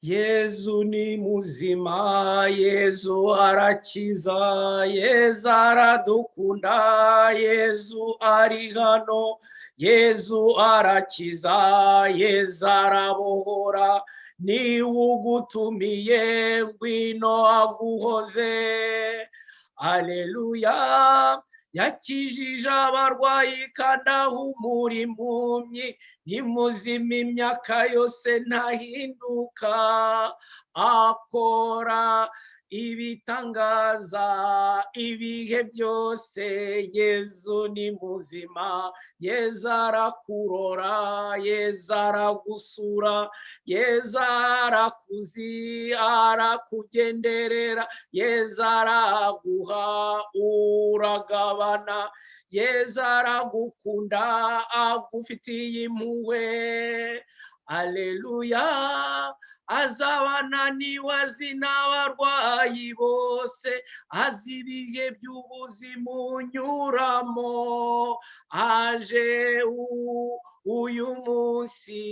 Yesu ni muzima, Yesu arakiza, Yesu aradukunda, Yesu ari hano, Yesu arakiza, Yesu arabohora, ni ugutumiye ngwino aguhoze. Aleluya, yakijije abarwayi kandi ahumura impumyi, ni muzima imyaka yose ntahinduka, akora ibitangaza ibihe byose. Yesu ni muzima, Yesu arakurora, Yesu aragusura, Yesu arakuzi, arakugenderera, Yesu araguha uragabana, Yesu aragukunda agufitiye impuhwe. Aleluya, azabana niwe azi n'abarwayi bose, azi ibihe by'ubuzima unyuramo, aje uyu munsi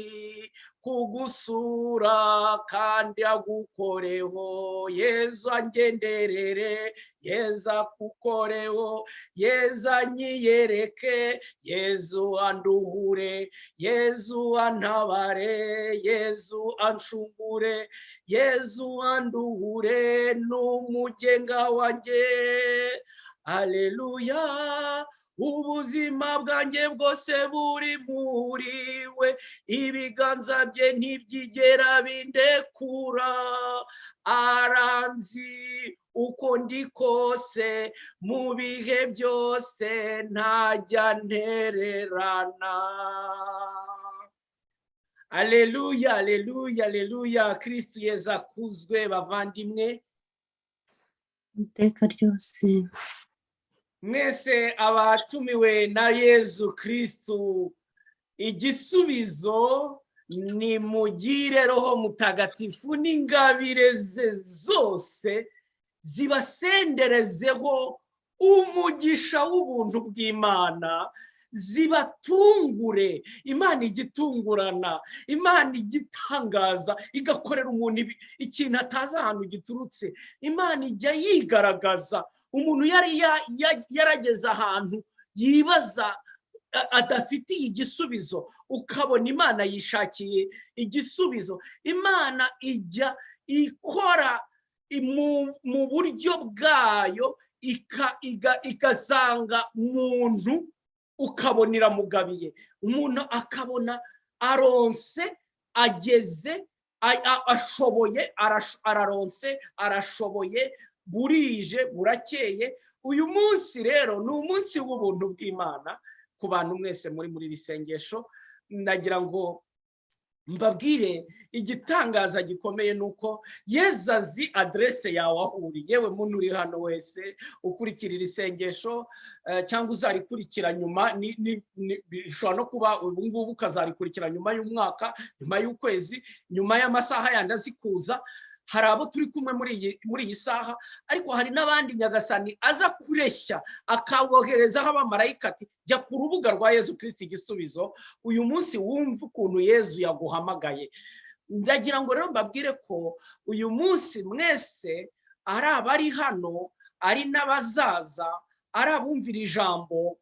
kugusura kandi agukoreho. Yesu angenderere, Yesu akukoreho, Yesu anyiyereke, Yesu anduhure, Yesu antabare, Yesu anshungure, Yesu anduhure n'umugenga wanjye. Aleluya, ubuzima bwanjye bwose buri muri we, ibiganza bye ntibyigera bindekura, aranzi uko ndi kose, mu bihe byose ntajya ntererana. Aleluya, aleluya, aleluya. Kristo Yesu akuzwe bavandimwe. iteka ryose. Mwese abatumiwe na Yesu Kristo, igisubizo ni mugire Roho Mutagatifu n'ingabire ze zose zibasenderezeho umugisha w'ubuntu bw'Imana, zibatungure. Imana igitungurana, Imana igitangaza, igakorera umuntu ikintu atazi ahantu giturutse. Imana ijya yigaragaza. Umuntu yari yarageze ahantu yibaza adafitiye igisubizo, ukabona Imana yishakiye igisubizo. Imana ijya ikora mu buryo bwayo, igasanga umuntu ukabona iramugabiye, umuntu akabona aronse, ageze, ashoboye, araronse, arashoboye, burije burakeye. Uyu munsi rero ni umunsi w'ubuntu bw'Imana ku bantu mwese muri iri sengesho. Ndagira ngo mbabwire igitangaza gikomeye nuko Yesu azi adresse yawe aho uri. Yewe muntu uri hano wese ukurikira iri sengesho cyangwa uzarikurikira nyuma, bishobora no kuba ubu ngubu ukazarikurikira nyuma y'umwaka, nyuma y'ukwezi, nyuma y'amasaha yandi azi kuza. Hari abo turi kumwe muri iyi saha, ariko hari n'abandi Nyagasani aza kureshya akaboherezaho abamarayika ati jya ku rubuga rwa Yesu Kristo igisubizo. Uyu munsi wumva ukuntu Yesu yaguhamagaye. Ndagira ngo rero mbabwire ko uyu munsi mwese, ari abari hano, ari n'abazaza, ari abumvira ijambo,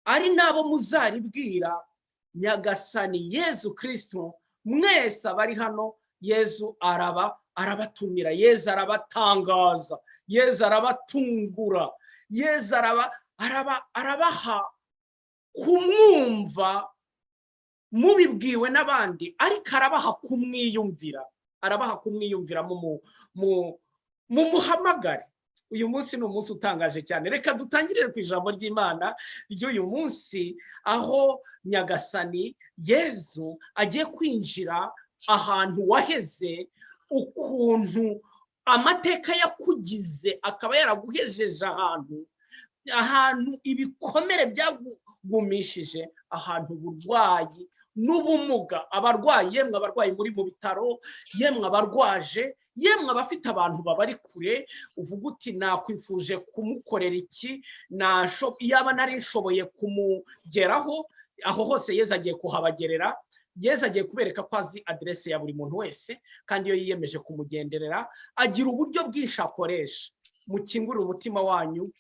ari n'abo muzaribwira, Nyagasani Yesu Kristo, mwese abari hano, Yesu arabatumira, Yesu arabatangaza, Yesu arabatungura, Yesu arabaha kumwumva mubibwiwe n'abandi, ariko arabaha kumwiyumvira, mumuhamagare. Uyu munsi ni umunsi utangaje cyane. Reka dutangirire ku ijambo ry'Imana ry'uyu munsi, aho Nyagasani Yesu agiye kwinjira ahantu waheze, ukuntu amateka yakugize akaba yaraguhejeje ahantu ibikomere byagumishije, ahantu uburwayi n'ubumuga, abarwayi, yemwe abarwayi muri mu bitaro, yemwe abarwaje, yemwe abafite abantu babari kure, uvuga uti nakwifuje kumukorera iki, yaba nari nshoboye kumugeraho, aho hose Yesu agiye kuhabagerera. Yesu agiye kubereka ko azi aderese ya buri muntu wese, kandi iyo yiyemeje kumugenderera agira uburyo bwinshi akoresha. Mukingurire umutima wanyu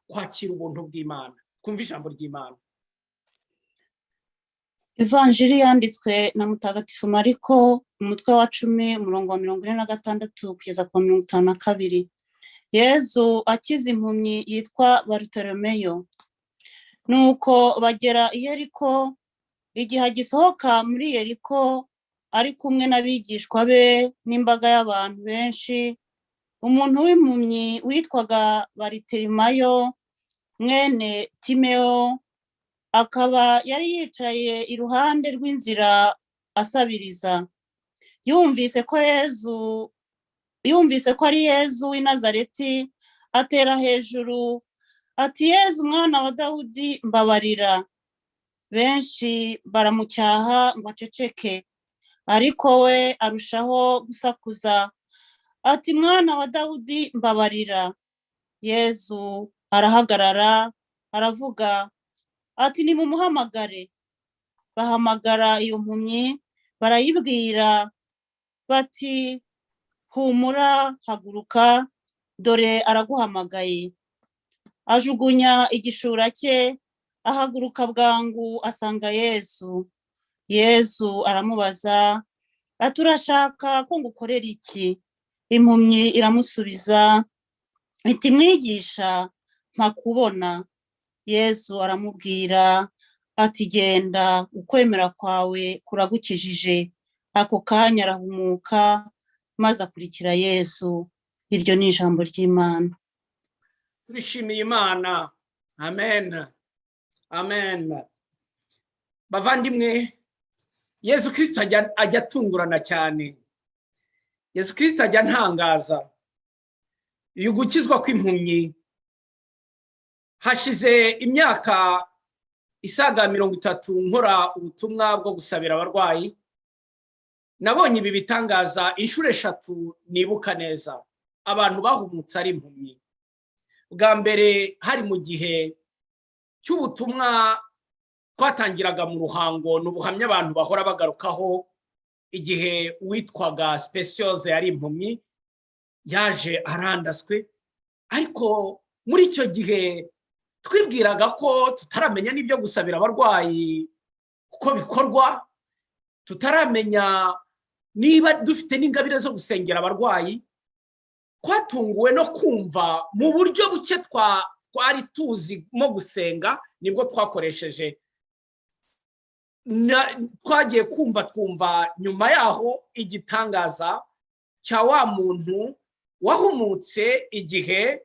kwakira ubuntu bw'Imana. Kumva ijambo ry'Imana. Ivanjiri yanditswe na Mutagatifu Mariko, umutwe wa 10, umurongo wa 46 kugeza ku 52. Yezu akiza impumyi yitwa Barutolomeyo. Nuko bagera i Yeriko. Igihe agisohoka muri Yeriko ari kumwe n'abigishwa be n'imbaga y'abantu benshi, umuntu w'impumyi witwaga Baritimayo mwene Timeo akaba yari yicaye iruhande rw'inzira asabiriza. Yumvise ko ari Yezu w'i Nazareti, atera hejuru ati, Yezu mwana wa Dawudi, mbabarira. Benshi baramucyaha ngo aceceke, ariko we arushaho gusakuza ati, mwana wa Dawudi, mbabarira. Yezu arahagarara aravuga ati, nimumuhamagare. Bahamagara iyo mpumyi, barayibwira bati, humura, haguruka, dore araguhamagaye. Ajugunya igishura cye, ahaguruka bwangu asanga Yesu. Yesu aramubaza ati, urashaka ko ngukorera iki? Impumyi iramusubiza iti, mwigisha, mpa kubona. Yesu aramubwira ati, genda, ukwemera kwawe kuragukijije. Ako kanya arahumuka, maze akurikira Yesu. Iryo ni ijambo ry'Imana. Turishimiye Imana. Amen. Amen. Bavandimwe, Yesu Kristo ajya atungurana cyane. Yesu Kristo ajya ntangaza. Uyu gukizwa kw'impumyi hashize imyaka isaga 30 nkora ubutumwa bwo gusabira abarwayi. Nabonye ibi bitangaza inshuro 3 nibuka neza. Abantu bahumutse ari impumyi. Bwa mbere hari mu gihe cy'ubutumwa twatangiraga mu Ruhango, n'ubuhamya abantu bahora bagarukaho, igihe witwaga Speciose yari impumyi, yaje arandaswe. Ariko muri icyo gihe twibwiraga ko tutaramenya n'ibyo gusabira abarwayi uko bikorwa, tutaramenya niba dufite n'ingabire zo gusengera abarwayi. Twatunguwe no kumva mu buryo buke twari tuzi mo gusenga, nibwo twakoresheje. Twagiye twumva nyuma yaho igitangaza cya wa muntu wahumutse igihe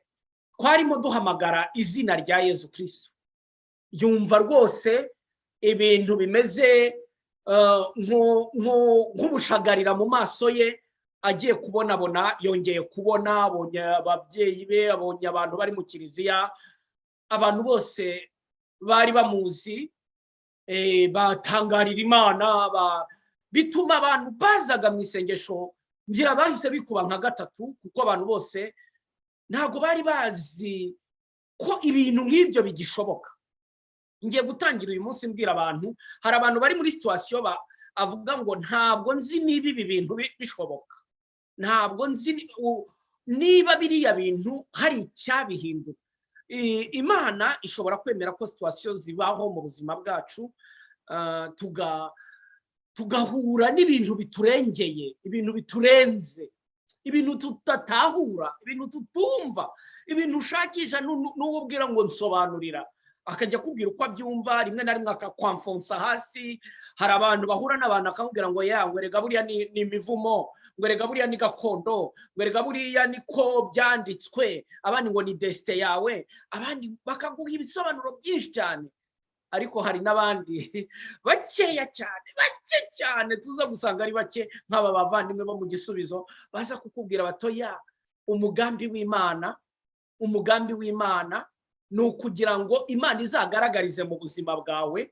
twarimo duhamagara izina rya Yesu Kristo. Yumva rwose ibintu bimeze nk'ubushagarira mu maso ye. Agiye kubonabona, yongeye kubona, abonye ababyeyi be, abonye abantu bari mu kiliziya, abantu bose bari bamuzi, batangarira Imana, bituma abantu bazaga mu isengesho ngira bahise bikuba nka 3, kuko abantu bose ntago bari bazi ko ibintu nk'ibyo bigishoboka. Ngiye gutangira uyu munsi mbwira abantu, hari abantu bari muri situation avuga ngo ntabwo nzi niba ibi bintu bishoboka, ntabwo nzi niba biriya bintu hari icyabihindura. Imana ishobora kwemera ko situation zibaho mu buzima bwacu, tugahura n'ibintu biturengeye, ibintu biturenze, ibintu tutatahura, ibintu tutumva, ibintu ushakisha n'ubwira ngo nsobanurira, akajya kubwira uko abyumva, rimwe na rimwe akakwamfonsa hasi. Hari abantu bahura n'abantu akamubwira ngo ngo rega buriya ni imivumo, ngo rega buriya ni gakondo, ngo rega buriya niko byanditswe, abandi ngo ni desite yawe, abandi bakaguha ibisobanuro byinshi cyane. Ariko hari n'abandi bakeya cyane, bake cyane, tuza gusanga ari bake nk'aba bavandimwe bo mu Gisubizo, baza kukubwira batoya, umugambi w'Imana ni ukugira ngo Imana izagaragarize mu buzima bwawe,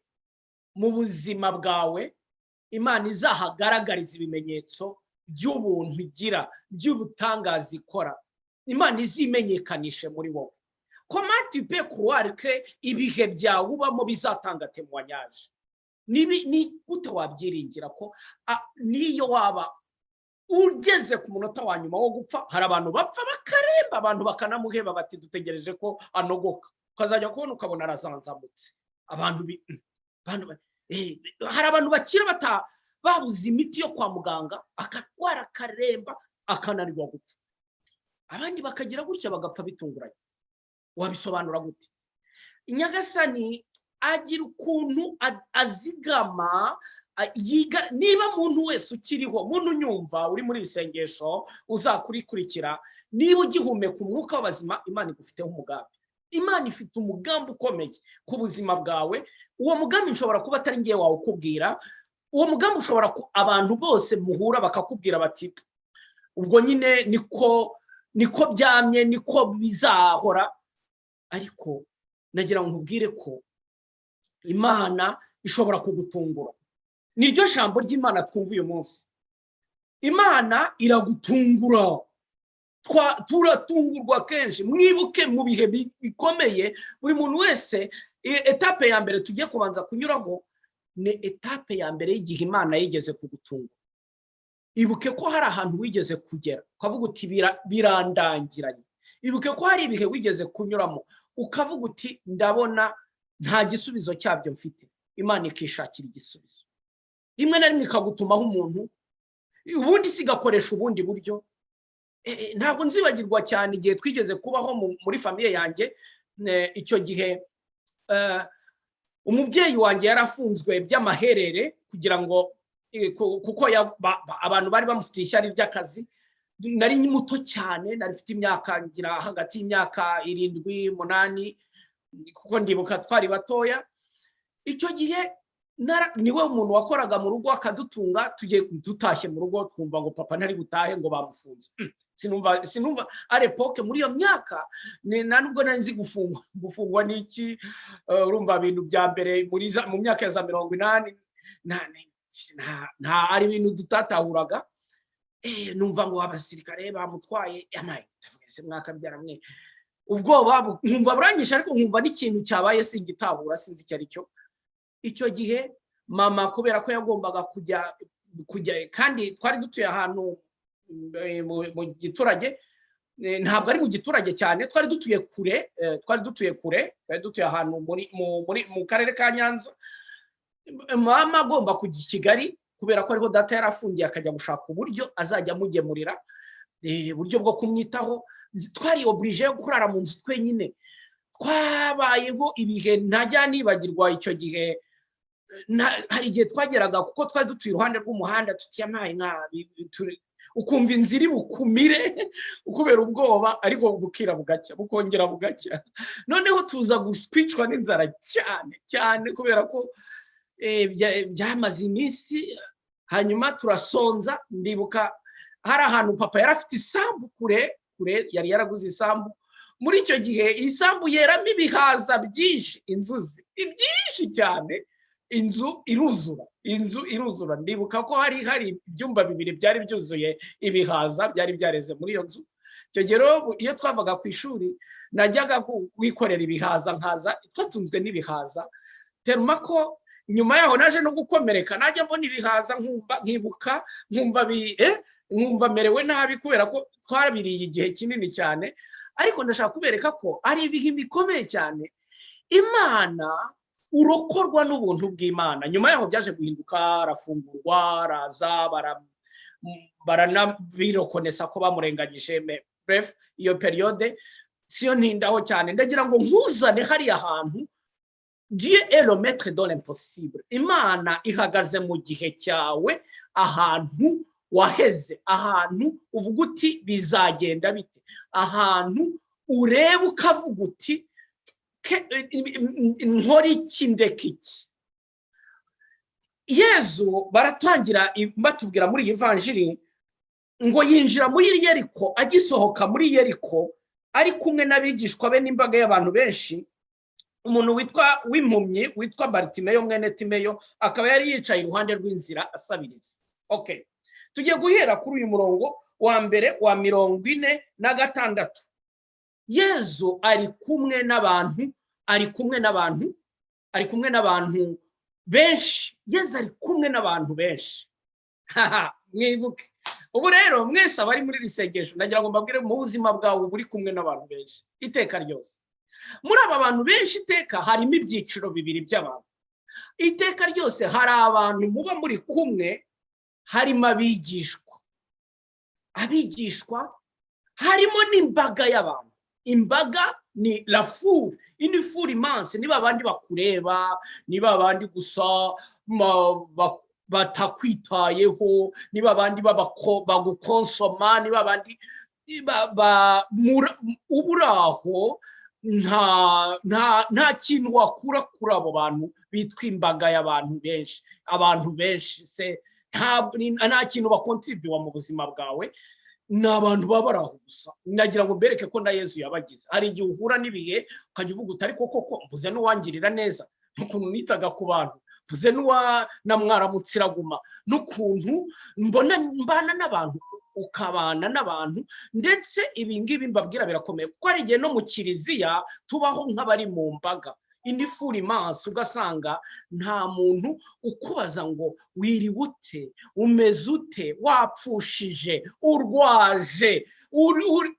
Imana izahagaragariza ibimenyetso by'ubuntu igira, by'ubutangaza ikora. Imana izimenyekanishe muri wowe. Comment tu peux croire que ibihe byawe ubamo bizatanga témoignage? ni gute wabyiringira ko niyo waba ugeze ku munota wa nyuma wo gupfa, hari abantu bapfa bakaremba, abantu bakanamuheba bati dutegereje ko anogoka, ukazajya kubona ukabona arazanzamutse. Hari abantu bakira babuze imiti yo kwa muganga, akarwara akaremba akananirwa gupfa. Abandi bakagira gutya bagapfa bitunguranye. Wabisobanura gute? Nyagasani agira ukuntu azigama yiga. Niba muntu wese ukiriho, muntu unyumva uri muri isengesho uzakurikurikira, niba ugihumeka umwuka w'abazima, Imana igufiteho umugambi. Imana ifite umugambi ukomeye ku buzima bwawe. Uwo mugambi nshobora kuba atari ngiye wawe ukubwira, uwo mugambi ushobora abantu bose muhura bakakubwira bati ubwo nyine niko byamye, niko bizahora. Ariko nagira ngo nkubwire ko Imana ishobora kugutungura. Niryo jambo ry'Imana twumva uyu munsi. Imana iragutungura. Turatungurwa kenshi. Mwibuke mu bihe bikomeye, buri muntu wese etape ya mbere tugiye kubanza kunyuraho ni etape ya mbere y'igihe Imana yigeze kugutungura. Ibuke ko hari ahantu wigeze kugera ukavuga uti birandangiranye. Ibuke ko hari ibihe wigeze kunyuramo ukavuga uti ndabona nta gisubizo cyabyo mfite. Imana ikishakira igisubizo. Rimwe na rimwe ikagutumaho umuntu, ubundi sigakoresha ubundi buryo. Ntabwo nzibagirwa cyane igihe twigeze kubaho muri famiye yanjye. Icyo gihe umubyeyi wanjye yarafunzwe by'amaherere kugira ngo kuko abantu bari bamufitiye ishyari ry'akazi. Nari muto cyane, nari mfite imyaka ngira hagati y'imyaka 7, 8, kuko ndibuka twari batoya. Icyo gihe niwe umuntu wakoraga mu rugo akadutunga. Tugiye dutashye mu rugo twumva ngo papa ntari butahe ngo bamufunze. Sinumva ari epoke muri iyo myaka nubwo nari nzi gufungwa n'iki. Urumva ibintu bya mbere mu myaka ya za 80 nta ari ibintu dutatahuraga. Numva ngo abasirikare bamutwaye amaye, ndavuga se mwakabyara mwe. Ubwoba nkumva buranyisha, ariko nkumva n'ikintu cyabaye singitahura, sinzi icyo ari cyo. Icyo gihe mama kubera ko yagombaga kujya kandi twari dutuye ahantu mu giturage, ntabwo ari mu giturage cyane, twari dutuye kure, twari dutuye ahantu mu karere ka Nyanza. Mama agomba kujya i Kigali kubera ko ariho data yarafungiye, akajya gushaka uburyo azajya amugemurira, uburyo bwo kumwitaho. Twari oblige yo kurara mu nzu twenyine. Twabayeho ibihe ntajya nibagirwa. Icyo gihe hari igihe twageraga, kuko twari dutuye iruhande rw'umuhanda, tutiyamaye ukumva inzira bukumire ukubera ubwoba, ariko bukira bugacya, bukongera bugacya. Noneho tuza kwicwa n'inzara cyane kubera ko byamaze iminsi. Hanyuma turasonza. Ndibuka hari ahantu papa yari afite isambu kure, yari yaraguze isambu. Muri icyo gihe isambu yeramo ibihaza byinshi, inzuzi byinshi cyane. Inzu iruzura. Ndibuka ko hari ibyumba 2 byari byuzuye ibihaza, byari byareze muri iyo nzu. Icyo gihe iyo twavaga ku ishuri najyaga kwikorera ibihaza, nkaza twatunzwe n'ibihaza. Teruma ko nyuma yaho naje no gukomereka, najya mbona ibihaza nkibuka, nkumva merewe nabi kubera ko twarabiriye igihe kinini cyane. Ariko ndashaka kubereka ko ari ibihe bikomeye cyane. Imana urokorwa n'ubuntu bw'Imana. Nyuma yaho byaje guhinduka, arafungurwa, araza, baranabirokonesa ko bamurenganyije. Bref, iyo periode siyo ntindaho cyane. Ndagira ngo nkuzane hariya hantu. Dieu est le maître de l'impossible. Imana ihagaze mu gihe cyawe, ahantu waheze, ahantu uvuga uti bizagenda bite, ahantu ureba ukavuga uti nkora iki ndeka iki. Yezu baratangira batubwira muri iyi vanjiri ngo yinjira muri Yeriko. Agisohoka muri Yeriko ari kumwe n'abigishwa be n'imbaga y'abantu benshi, umuntu w'impumyi witwa Bartimeyo mwene Timeyo akaba yari yicaye iruhande rw'inzira asabiriza. Okay, tugiye guhera kuri uyu murongo wa mbere wa 46. Yezu ari kumwe n'abantu benshi, Yesu ari kumwe n'abantu benshi. Mwibuke ubu rero mwese abari muri risengesho ndagira ngo mbabwire mu buzima bwawe buri kumwe n'abantu benshi iteka ryose. Muri aba bantu benshi iteka harimo ibyiciro bibiri by'abantu. Iteka ryose hari abantu muba muri kumwe, harimo abigishwa. Abigishwa harimo n'imbaga y'abantu. Imbaga ni la foule, une foule immense, niba abandi bakureba, niba abandi gusa batakwitayeho, niba abandi bagukonsoma, niba abandi uburaho, nta kintu wakura kuri abo bantu bitwa imbaga y'abantu benshi. Abantu benshi se nta kintu bakontribuwa mu buzima bwawe, ni abantu baba bari aho gusa. Nagira ngo mbereke ko na Yesu yabagize. Hari igihe uhura n'ibihe ukajya uvuga utari koko mbuze n'uwangirira neza, n'ukuntu nitaga ku bantu, mbuze na mwaramutsiraguma, n'ukuntu mbana n'abantu, ukabana n'abantu. Ndetse ibi ngibi mbabwira birakomeye, kuko hari igihe no mu kiliziya tubaho nk'abari mu mbaga, indi foule immense, ugasanga nta muntu ukubaza ngo wiriwe ute, umeze ute, wapfushije, urwaje,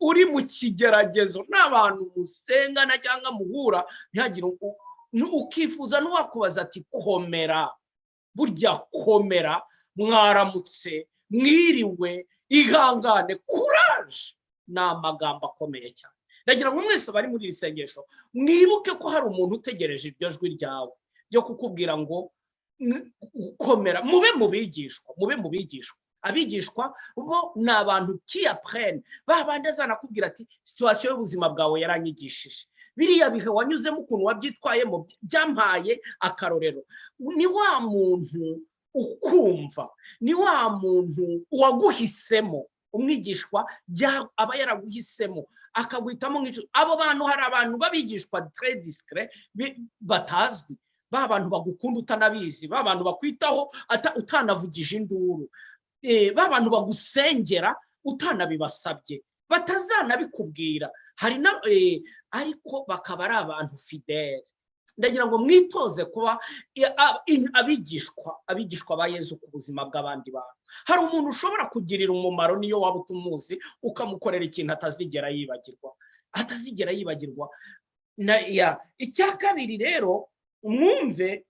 uri mu kigeragezo. N'abantu musengana cyangwa muhura, ntihagire ukifuza n'uwakubaza ati komera. Burya komera, mwaramutse, mwiriwe, ihangane, courage, ni amagambo akomeye cyane. Ndagira ngo mwese bari muri iri sengesho mwibuke ko hari umuntu utegereje iryo jwi ryawe ryo kukubwira ngo komera. Mube mu bigishwa. Abigishwa bo ni abantu qui apprennent, babandi azanakubwira ati situation y'ubuzima bwawe yaranyigishije, biriya bihe wanyuzemo ukuntu wabyitwayemo byampaye akarorero. Ni wa muntu ukumva, ni wa muntu waguhisemo. Umwigishwa aba yaraguhisemo akaguhitamo nk'icyo. Abo bantu, hari abantu babigishwa très discret, batazwi, ba bantu bagukunda utanabizi, ba bantu bakwitaho utanavugije induru, ba bantu bagusengera utanabibasabye, batazanabikubwira. Hari ariko bakaba ari abantu fidèle. Ndagira ngo mwitoze kuba abigishwa ba Yesu ku buzima bw'abandi bantu. Hari umuntu ushobora kugirira umumaro niyo waba utumuzi, ukamukorera ikintu atazigera yibagirwa. Icya kabiri rero, mwumve,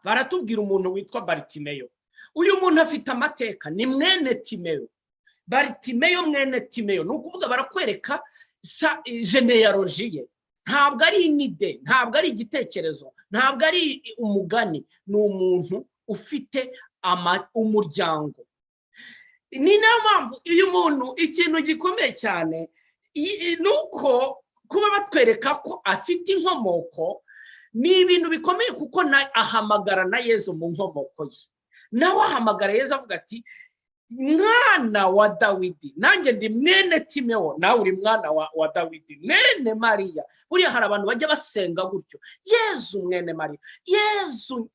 baratubwira umuntu witwa Baritimeyo. Uyu muntu afite amateka, ni mwene Timeyo. Baritimeyo mwene Timeyo, ni ukuvuga barakwereka genealogie ye. Ntabwo ari inide, ntabwo ari igitekerezo, ntabwo ari umugani, ni umuntu ufite umuryango. Ni nayo mpamvu uyu muntu ikintu gikomeye cyane nuko kuba batwereka ko afite inkomoko, ni ibintu bikomeye, kuko ahamagara na Yesu mu nkomoko ye. Nawe ahamagara Yesu avuga ati mwana wa Dawidi, nanjye ndi mwene Timeyo, nawe uri mwana wa Dawidi, mwene Mariya. Buriya hari abantu bajya basenga gutyo, Yesu mwene Mariya, Yesu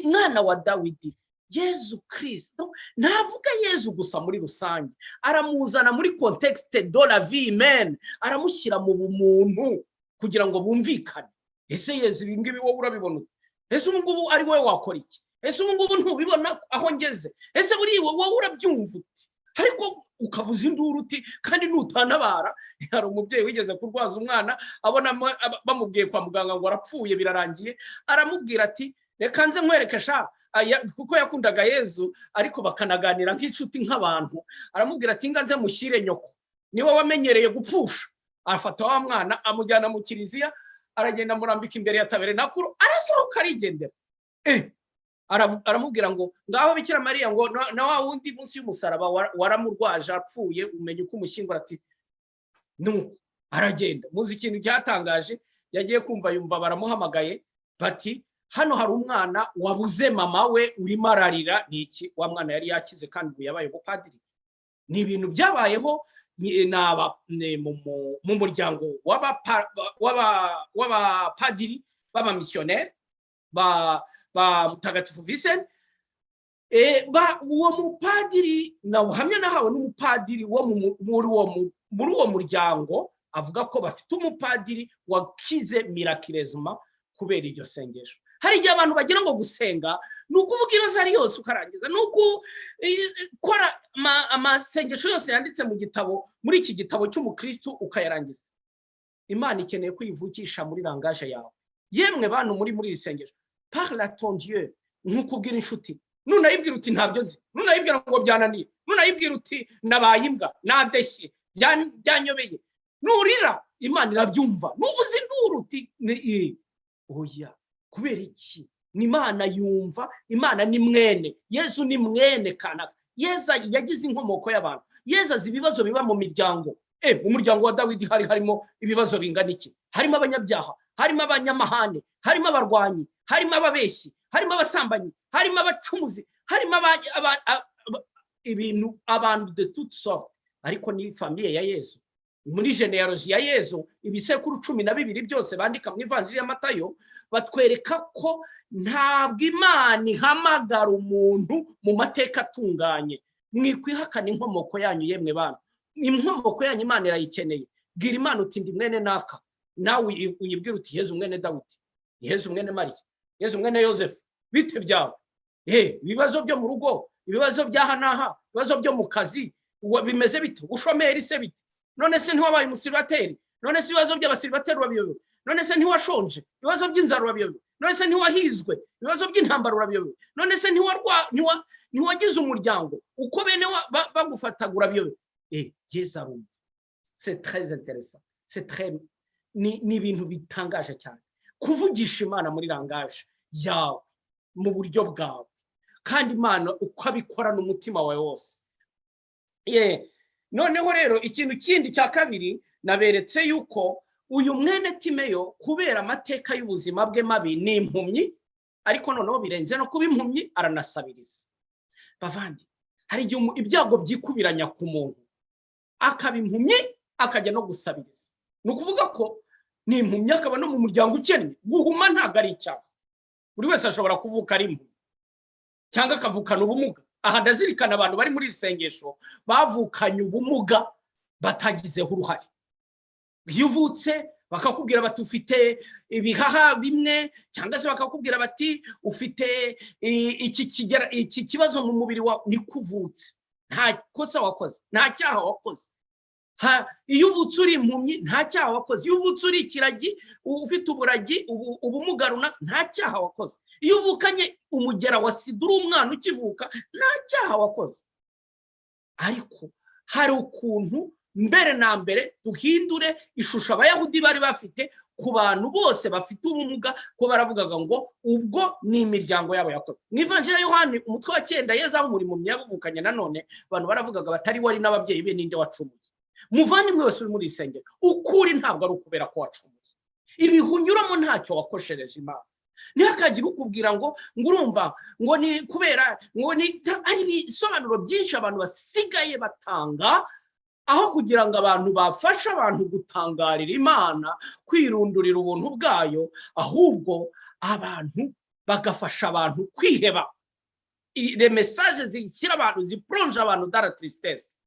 mwana wa Dawidi, Yesu Kristo. Ntavuga Yesu gusa muri rusange, aramuzana muri contexte de la vie humaine, aramushyira mu bumuntu kugira ngo bumvikane. Ese Yesu ibi ngibi wowe urabibona ute? Ese ubu ngubu ari wowe wakora iki? Ese ubu ngubu ntubibona aho ngeze? Ese buri wowe urabyumva uti? Ariko ukavuza induru uti kandi nutanabara. Hari umubyeyi wigeze kurwaza umwana, abona bamubwiye kwa muganga ngo arapfuye birarangiye, aramubwira ati reka nze nkwereke sha, kuko yakundaga Yesu ariko bakanaganira nk'inshuti nk'abantu. Aramubwira ati nganze mushyire nyoko, niwe wamenyereye gupfusha. Afata wa mwana amujyana mu kiliziya, aragenda murambika imbere ya tabernakulo, arasohoka arigendera. Aramubwira ngo ngaho Bikira Mariya, ngo na wa wundi munsi y'umusaraba waramurwaje apfuye, umenye uko umushyingura. Ati nuko aragenda. Muzi ikintu cyatangaje, yagiye kumva yumva baramuhamagaye bati hano hari umwana wabuze mama we urimo ararira. Ni iki? Wa mwana yari yakize kandi ubu yabaye umupadiri. Ni ibintu byabayeho mu muryango w'abapadiri b'abamisiyoneri ba Mutagatifu Vincent. Uwo mupadiri na buhamya nahawe n'umupadiri wo muri uwo muryango, avuga ko bafite umupadiri wakize miraculezuma kubera iryo sengesho. Hari igihe abantu bagira ngo gusenga ni ukuvuga irozari yose ukarangiza, ni ukukora amasengesho yose yanditse mu gitabo, muri iki gitabo cy'umukristo ukayarangiza. Imana ikeneye kwivukisha muri langaje yawe. Yemwe bantu muri iri sengesho, parle à ton Dieu nk'ukubwira inshuti. Nunayibwira uti ntabyo nzi, nunayibwira ngo byananiye, nunayibwira uti nabaye imbwa, nadeshye, byanyobeye, nurira Imana irabyumva. Nuvuze induru uti oya, kubera iki? Ni Imana yumva. Imana ni mwene, Yesu ni mwene kanaka. Yesu yagize inkomoko y'abantu. Yesu azi ibibazo biba mu miryango. Mu muryango wa Dawidi harimo ibibazo bingana iki? Harimo abanyabyaha, harimo abanyamahane, harimo abarwanyi, harimo ababeshyi, harimo abasambanyi, harimo abacumuzi, harimo ibintu, abantu de toutes sortes. Ariko ni famiye ya Yesu. Muri genealogy ya Yesu, ibisekuru 12 byose bandika mu ivanjiri ya Matayo, batwereka ko ntabwo Imana ihamagara umuntu mu mateka atunganye. Mwikwihakana inkomoko yanyu yemwe bantu. Inkomoko yanyu Imana irayikeneye. Bwira Imana uti ndi mwene naka, nawe uyibwira uti Yesu mwene Dawidi, Yesu mwene Mariya, Yesu mwene Yosefu. Bite byawe? Ibibazo byo mu rugo, ibibazo byaha naha, ibibazo byo mu kazi, bimeze bite? Ushomeri se bite? None se ntiwabaye umusiribateri? None se ibibazo by'abasiribateri urabiyobewe? None se ntiwashonje? Ibibazo by'inzara urabiyobewe? None se ntiwahizwe? Ibibazo by'intambara urabiyobewe? None se ntiwagize umuryango uko bene bagufataga urabiyobewe? Yesu arumva. C'est très intéressant. Ni ibintu bitangaje cyane kuvugisha Imana muri langaje yawe mu buryo bwawe, kandi Imana ukabikora n'umutima wawe wose. Noneho rero ikintu kindi cya kabiri naberetse yuko uyu mwene Timeyo kubera amateka y'ubuzima bwe mabi ni impumyi, ariko noneho birenze no kuba impumyi aranasabiriza. Bavandi, hari igihe ibyago byikubiranya ku muntu akaba impumyi akajya no gusabiriza. Ni ukuvuga ko ni impumyi akaba no mu muryango ukennye. Guhuma ntabwo ari icyaha. Buri wese ashobora kuvuka ari impumyi cyangwa akavukana ubumuga. Aha ndazirikana abantu bari muri isengesho bavukanye ubumuga batagizeho uruhare. Iyo uvutse bakakubwira bati ufite ibihaha bimwe, cyangwa se bakakubwira bati ufite iki kibazo mu mubiri wawe, ni kuvutse. Nta kosa wakoze, nta cyaha wakoze. Iyo uvutse uri impumyi nta cyaha wakoze. Iyo uvutse uri ikiragi ufite uburagi ubumuga runaka nta cyaha wakoze. Iyo uvukanye umugera wa sida uri umwana ukivuka nta cyaha wakoze. Ariko hari ukuntu mbere na mbere duhindure ishusho Abayahudi bari bafite ku bantu bose bafite ubumuga, ko baravugaga ngo ubwo ni imiryango yabo yakoze. Mu ivanjiri ya Yohani umutwe wa 9 Yesu aho umurimo yabuvukanye nanone abantu baravugaga batari wari n'ababyeyi be ninde wacumuye. Muvandimwe wese uri muri isengero, ukuri ntabwo ari ukubera ko wacumuye. Ibihunyuramo ntacyo wakoshereje Imana. Ntihakagira ukubwira ngo urumva ngo ni kubera ngo ni ari ibisobanuro byinshi abantu basigaye batanga, aho kugira ngo abantu bafashe abantu gutangarira Imana, kwirundurira ubuntu bwayo, ahubwo abantu bagafasha abantu kwiheba. Les messages zishyira abantu, ziplonge abantu dans la tristesse.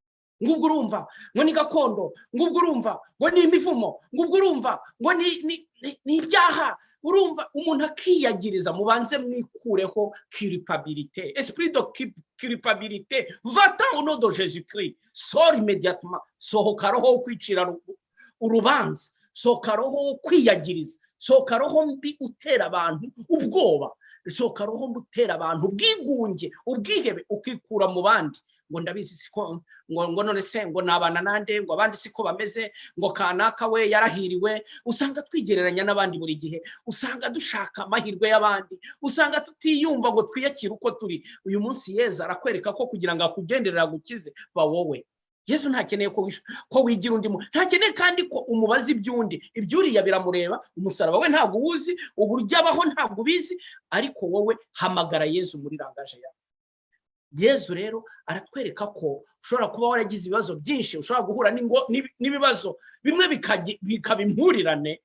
Ngubwo urumva ngo ni gakondo, ngubwo urumva ngo ni imivumo, ngubwo urumva ngo ni ibyaha. Urumva umuntu akiyagiriza. Mubanze mwikureho culpabilité, esprit de culpabilité. Va-t'en au nom de Jésus-Christ. Sors immédiatement. Sohoka roho kwicira urubanza, sohoka roho kwiyagiriza, sohoka roho mbi utera abantu ubwoba, sohoka roho mbi utera abantu ubwigunge, ubwihebe, ukikura mu bandi. Ngo ndabizi siko ngo none se ngo nabana nande, ngo abandi siko bameze, ngo kanaka we yarahiriwe. Usanga twigereranya n'abandi buri gihe, usanga dushaka amahirwe y'abandi, usanga tutiyumva ngo twiyakire uko turi. Uyu munsi Yesu arakwereka ko kugira ngo akugenderera gukize ba wowe. Yesu ntakeneye ko wigira undi muntu, ntakeneye kandi ko umubaza ibyundi. Ibyuriya biramureba, umusaraba we ntabwo uwuzi, uburyo abaho ntabwo ubizi, ariko wowe hamagara Yesu muri langaje yawe. Yesu rero aratwereka ko ushobora kuba waragize ibibazo byinshi, ushobora guhura n'ibibazo bimwe bikaba impurirane,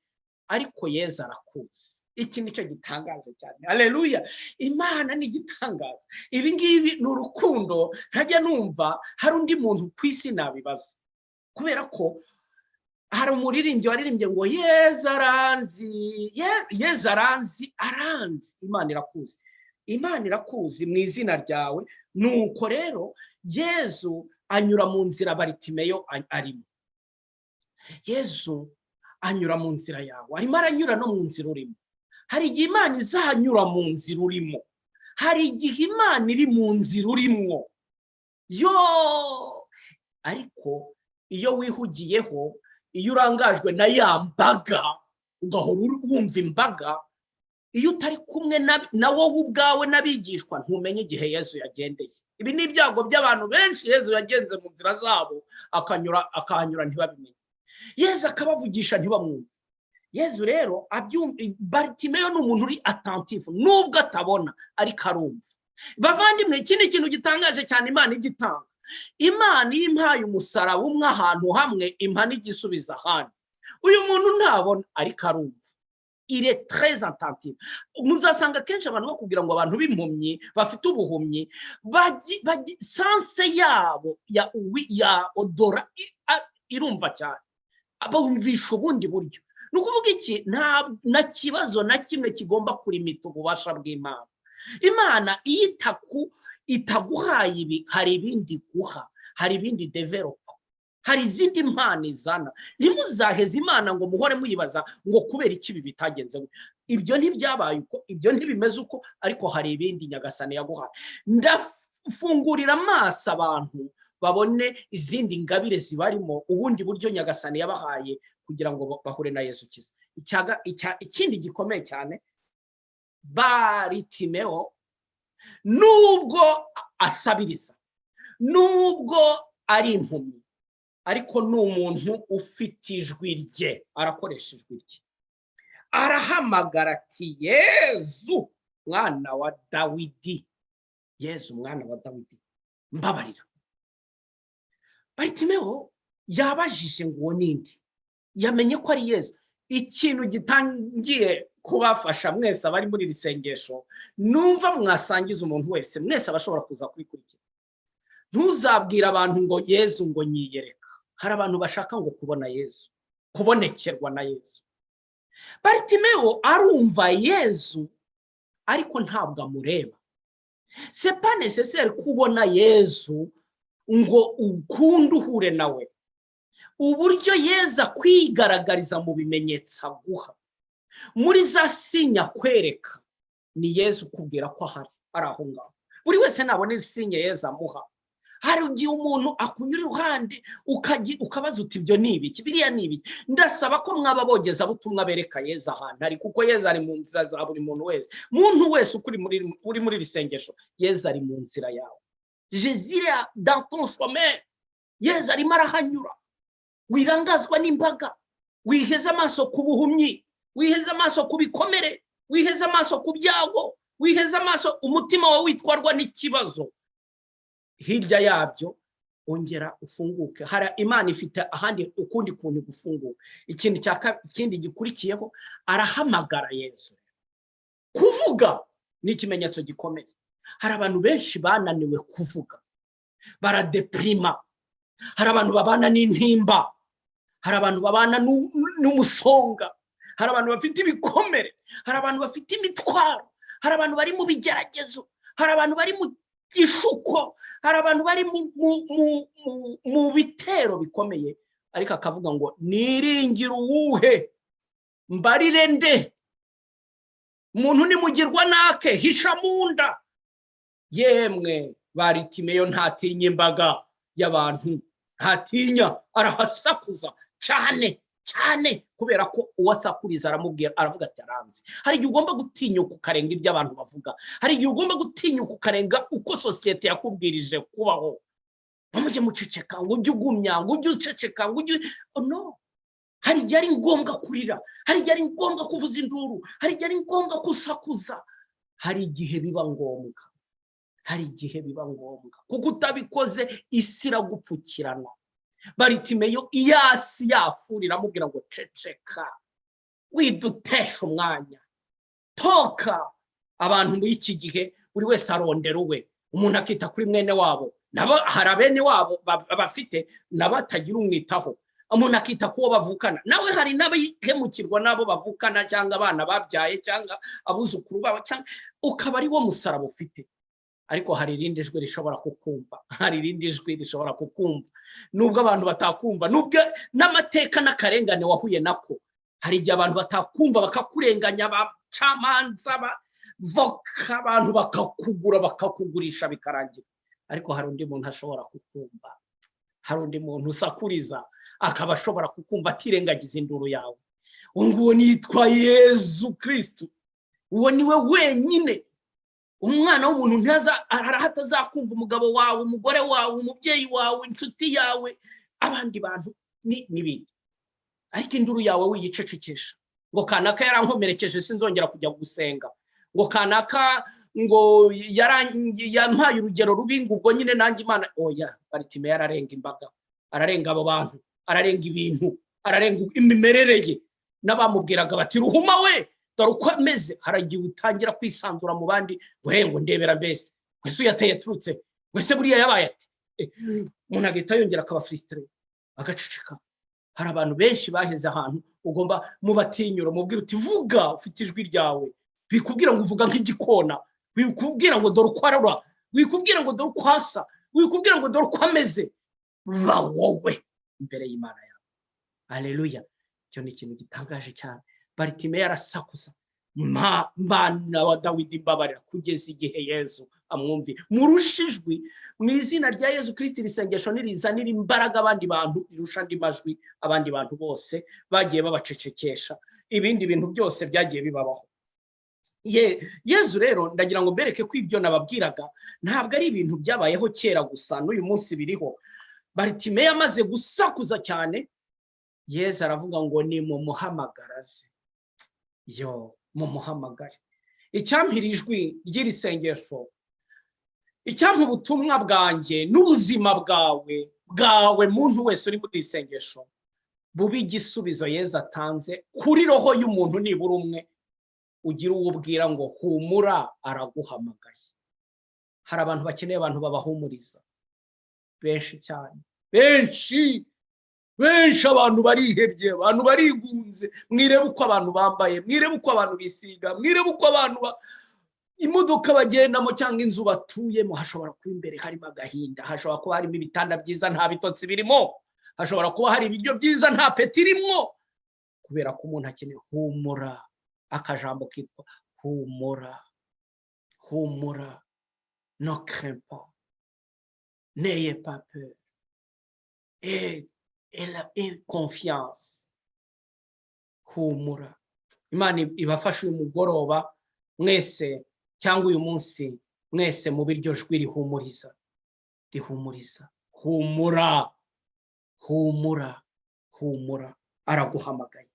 ariko Yesu arakuzi. Iki nicyo gitangaje cyane. Haleluya. Imana ni igitangaza. Ibi ngibi ni urukundo ntajya numva hari undi muntu ku isi nabibaza, kubera ko hari umuririmbyi waririmbye ngo Yezu aranzi, Yezu aranzi, Imana irakuzi, Imana irakuzi mu izina ryawe. Nuko rero Yezu anyura mu nzira Baritimeyo arimo. Yezu anyura mu nzira yawe, arimo aranyura no mu nzira urimo. Hari igihe Imana izanyura mu nzira urimo, hari igihe Imana iri mu nzira urimo. Ariko iyo wihugiyeho, iyo urangajwe na ya mbaga, ugahora wumva imbaga, iyo utari kumwe na wowe ubwawe n'abigishwa, ntumenye igihe Yezu yagendeye. Ibi ni ibyago by'abantu benshi. Yezu yagenze mu nzira zabo, akahanyura ntibabimenye. Yezu akabavugisha ntibamwumve. Yezu rero Baritimeyo ni umuntu uri attentif, nubwo atabona ariko arumva. Bavandimwe, iki ni ikintu gitangaje cyane Imana igitanga. Imana iyo impaye umusaraba umwe ahantu hamwe, impa n'igisubiza ahandi. Uyu muntu ntabona ariko arumva. Il est très attentif. Muzasanga kenshi abantu bakubwira ngo abantu b'impumyi bafite ubuhumyi, sanse yabo ya odora irumva cyane, abumvisha ubundi buryo. Ni ukuvuga iki? Nta na kibazo na kimwe kigomba kurimita ububasha bw'Imana. Imana iyo itaguhaye ibi, hari ibindi guha, hari ibindi developa, hari izindi mpano izana. Ntimuzaheze Imana ngo muhore muyibaza ngo kubera iki ibi bitagenze. Ibyo ntibyabaye uko, ibyo ntibimeze uko, ariko hari ibindi Nyagasani yaguhaye. Ndafungurira amaso abantu babone izindi ngabire zibarimo, ubundi buryo Nyagasani yabahaye kugira ngo bahure na Yesu kiza. Ikindi gikomeye cyane, Baritimeyo nubwo asabiriza, nubwo ari impumyi, ariko ni umuntu ufite ijwi rye, arakoresha ijwi rye, arahamagara ati Yezu mwana wa Dawidi, Yezu mwana wa Dawidi, mbabarira. Baritimeyo yabajije ngo uwo nindi, yamenye ko ari Yezu. Ikintu gitangiye kubafasha mwese abari muri iri sengesho, numva mwasangiza umuntu wese, mwese abashobora kuza kwikurikira. Ntuzabwira abantu ngo Yezu ngo nyiyereka. Hari abantu bashaka ngo kubona Yezu, kubonekerwa na Yezu. Baritimeyo arumva Yezu ariko ntabwo amureba. C'est pas nécessaire kubona Yezu ngo ukunde uhure nawe. Uburyo Yezu kwigaragariza mu bimenyetso aguha, muri za sinya kwereka, ni Yezu kubwira ko ahari, ari aho ngaho. Buri wese nabone sinya Yezu amuha. Hari igihe umuntu akunyura iruhande ukabaza uti ibyo ni ibiki, biriya ni ibiki. Ndasaba ko mwaba bogeza butumwa bereka Yezu ahantu ari, kuko Yezu ari mu nzira za buri muntu wese. Muntu wese uri muri risengesho, Yezu ari mu nzira yawe. Jésus est dans ton chemin. Yezu arimo arahanyura. Wirangazwa n'imbaga, wiheza amaso ku buhumyi, wiheza amaso ku bikomere, wiheza amaso ku byago, wiheza amaso umutima wawe witwarwa n'ikibazo. Hirya yabyo ongera ufunguke. Hari Imana ifite ahandi ukundi kuntu gufunguka. Ikindi gikurikiyeho, arahamagara Yezu. Kuvuga ni ikimenyetso gikomeye. Hari abantu benshi bananiwe kuvuga, baradeprima. Hari abantu babana n'intimba, hari abantu babana n'umusonga, hari abantu bafite ibikomere, hari abantu bafite imitwaro, hari abantu bari mu bigeragezo, hari abantu bari mu gishuko, hari abantu bari mu bitero bikomeye, ariko akavuga ngo niringira uwuhe, mbarire nde, umuntu nimugirwa nake, hisha munda. Yemwe Baritimeyo ntatinya imbaga y'abantu, ntatinya, arahasakuza cyane cyane, kubera ko uwasakuriza aramubwira, aravuga ati aranzi. Hari igihe ugomba gutinyuka ukarenga ibyo abantu bavuga, hari igihe ugomba gutinyuka ukarenga uko sosiyete yakubwirije kubaho. Mujye muceceka, ngo ujye ugumya, ngo ujye uceceka, ngo ujye no. Hari igihe ari ngombwa kurira, hari igihe ari ngombwa kuvuza induru, hari igihe ari ngombwa kusakuza, hari igihe biba ngombwa, hari igihe biba ngombwa, kuko utabikoze isi iragupfukirana. Baritimeyo iyasi yafurira amubwira ngo ceceka, widutesha umwanya, toka. Abantu muri iki gihe buri wese arondera uwe, umuntu akita kuri mwene wabo, nabo hari abene wabo bafite nabatagira umwitaho. umuntu akita kuwo bavukana. Nawe hari n'abahemukirwa nabo bavukana cyangwa abana babyaye cyangwa abuzukuru babo, cyangwa ukaba ari wo musaraba ufite. Ariko hari irindi jwi rishobora kukumva, hari irindi jwi rishobora kukumva nubwo abantu batakumva, nubwo n'amateka n'akarengane wahuye nako. Hari igihe abantu batakumva bakakurenganya, abacamanza bavoka, abantu bakakugura bakakugurisha bikarangira. Ariko hari undi muntu ashobora kukumva, hari undi muntu usakuriza akaba ashobora kukumva atirengagiza induru yawe. Nguwo nitwa Yesu Kristo. Uwo niwe wenyine. Umwana w'umuntu hatazakumva umugabo wawe, umugore wawe, umubyeyi wawe, inshuti yawe, abandi bantu n'ibindi. Ariko induru yawe wiyicecekesha. Ngo kanaka yarankomerekeje sinzongera kujya gusenga. Ngo kanaka ngo yampaye urugero rubi, ngo ubwo nyine nanjye Imana. Oya, Baritimeyo ararenga imbaga, ararenga abo bantu, ararenga ibintu, ararenga imimerere ye. N'abamubwiraga bati ruhuma we, dore uko ameze. Haragiye utangira kwisanzura mu bandi, ngo ndebera mbese wese uyateye turutse, wese buriya yabaye ati. Umuntu agahita yongera akaba frustré agaceceka. Hari abantu benshi baheze ahantu ugomba mubatinyura, mubwira uti vuga, ufite ijwi ryawe. Bikubwira ngo uvuga nk'igikona, bikubwira ngo dore uko arora, bikubwira ngo dore uko asa, bikubwira ngo dore uko ameze. Ba wowe imbere y'Imana yawe. Haleluya. Cyo ni ikintu gitangaje cyane. Baritimeyo arasakuza, Mana wa Dawidi mbabarira, kugeza igihe Yesu amwumvi. Murushijwi mu izina rya Yesu Kristo, isengesho nirizanira imbaraga abandi bantu, irusha andi majwi abandi bantu bose bagiye babacecekesha. Ibindi bintu byose byagiye bibabaho. Yesu rero ndagira ngo mbereke ko ibyo nababwiraga ntabwo ari ibintu byabayeho kera gusa, n'uyu munsi biriho. Baritimeyo amaze gusakuza cyane, Yesu aravuga ngo ni mu muhamagaraze. Mumuhamagare. Icyampira ijwi ry'iri sengesho, icyampa ubutumwa bwanjye n'ubuzima bwawe muntu wese uri muri iri sengesho bubi igisubizo Yesu atanze kuri roho y'umuntu nibura umwe, ugira uwo ubwira ngo humura, araguhamagaye. Hari abantu bakeneye abantu babahumuriza benshi cyane, benshi abantu barihebye, abantu barigunze. Mwirebe uko abantu bambaye, mwirebe uko abantu bisiga, mwirebe uko abantu imodoka bagendamo cyangwa inzu batuyemo. Hashobora kuba imbere harimo agahinda, hashobora kuba harimo ibitanda byiza nta bitotsi birimo, hashobora kuba hari ibiryo byiza nta peti irimo, kubera ko umuntu akeneye humura. Akajambo kitwa humura. Humura. Ne crains pas. N'ayez pas peur. Et confiance. Humura. Imana ibafashe uyu mugoroba mwese cyangwa uyu munsi mwese mu biryo jwi rihumuriza. Humura. Araguhamagaye.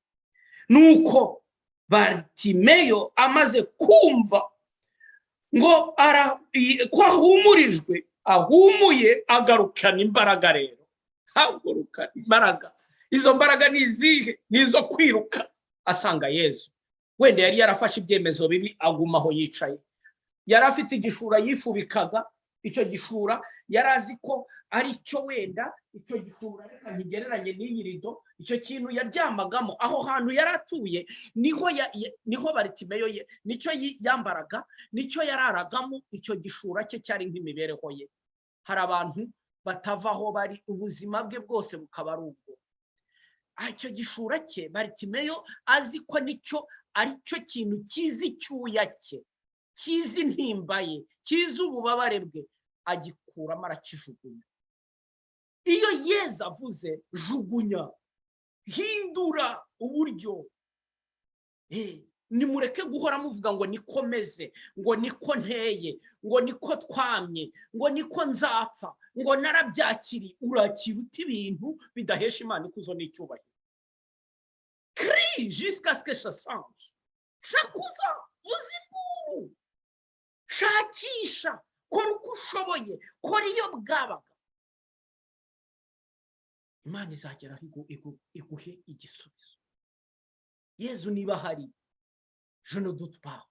Nuko Baritimeyo amaze kumva ngo ko ahumurijwe, ahumuye, agarukana imbaraga. Rero hagurukana imbaraga. Izo mbaraga ni izihe? Nizo kwiruka asanga Yesu. Wenda yari yarafashe ibyemezo bibi, agumaho yicaye. Yari afite igishura yifubikaga. Icyo gishura yari azi ko ari cyo, wenda icyo gishura reka ntigereranye n'iyi rido, icyo kintu yaryamagamo aho hantu yari atuye niho Baritimeyo nicyo yambaraga, nicyo yararagamo. Icyo gishura cye cyari nk'imibereho ye. Hari abantu batavaho bari, ubuzima bwe bwose bukaba ari ubwo. Icyo gishura cye Baritimeyo azi ko nicyo ari cyo kintu kizi icyuya cye, kizi intimba ye, kizi ububabare bwe, agikuramo arakijugunya. Iyo Yesu avuze jugunya, hindura uburyo, nimureke guhora muvuga ngo niko meze, ngo niko nteye, ngo niko twamye, ngo niko nzapfa, ngo narabyakiri. Urakira uti ibintu bidahesha Imana ikuzo n'icyubahiro. Crie jusqu'à ce que ça change. Sakuza, vuza induru, shakisha, kora uko ushoboye, kora iyo bwabaga. Imana izagera iguhe igisubizo. Yesu niba hari, je ne doute pas,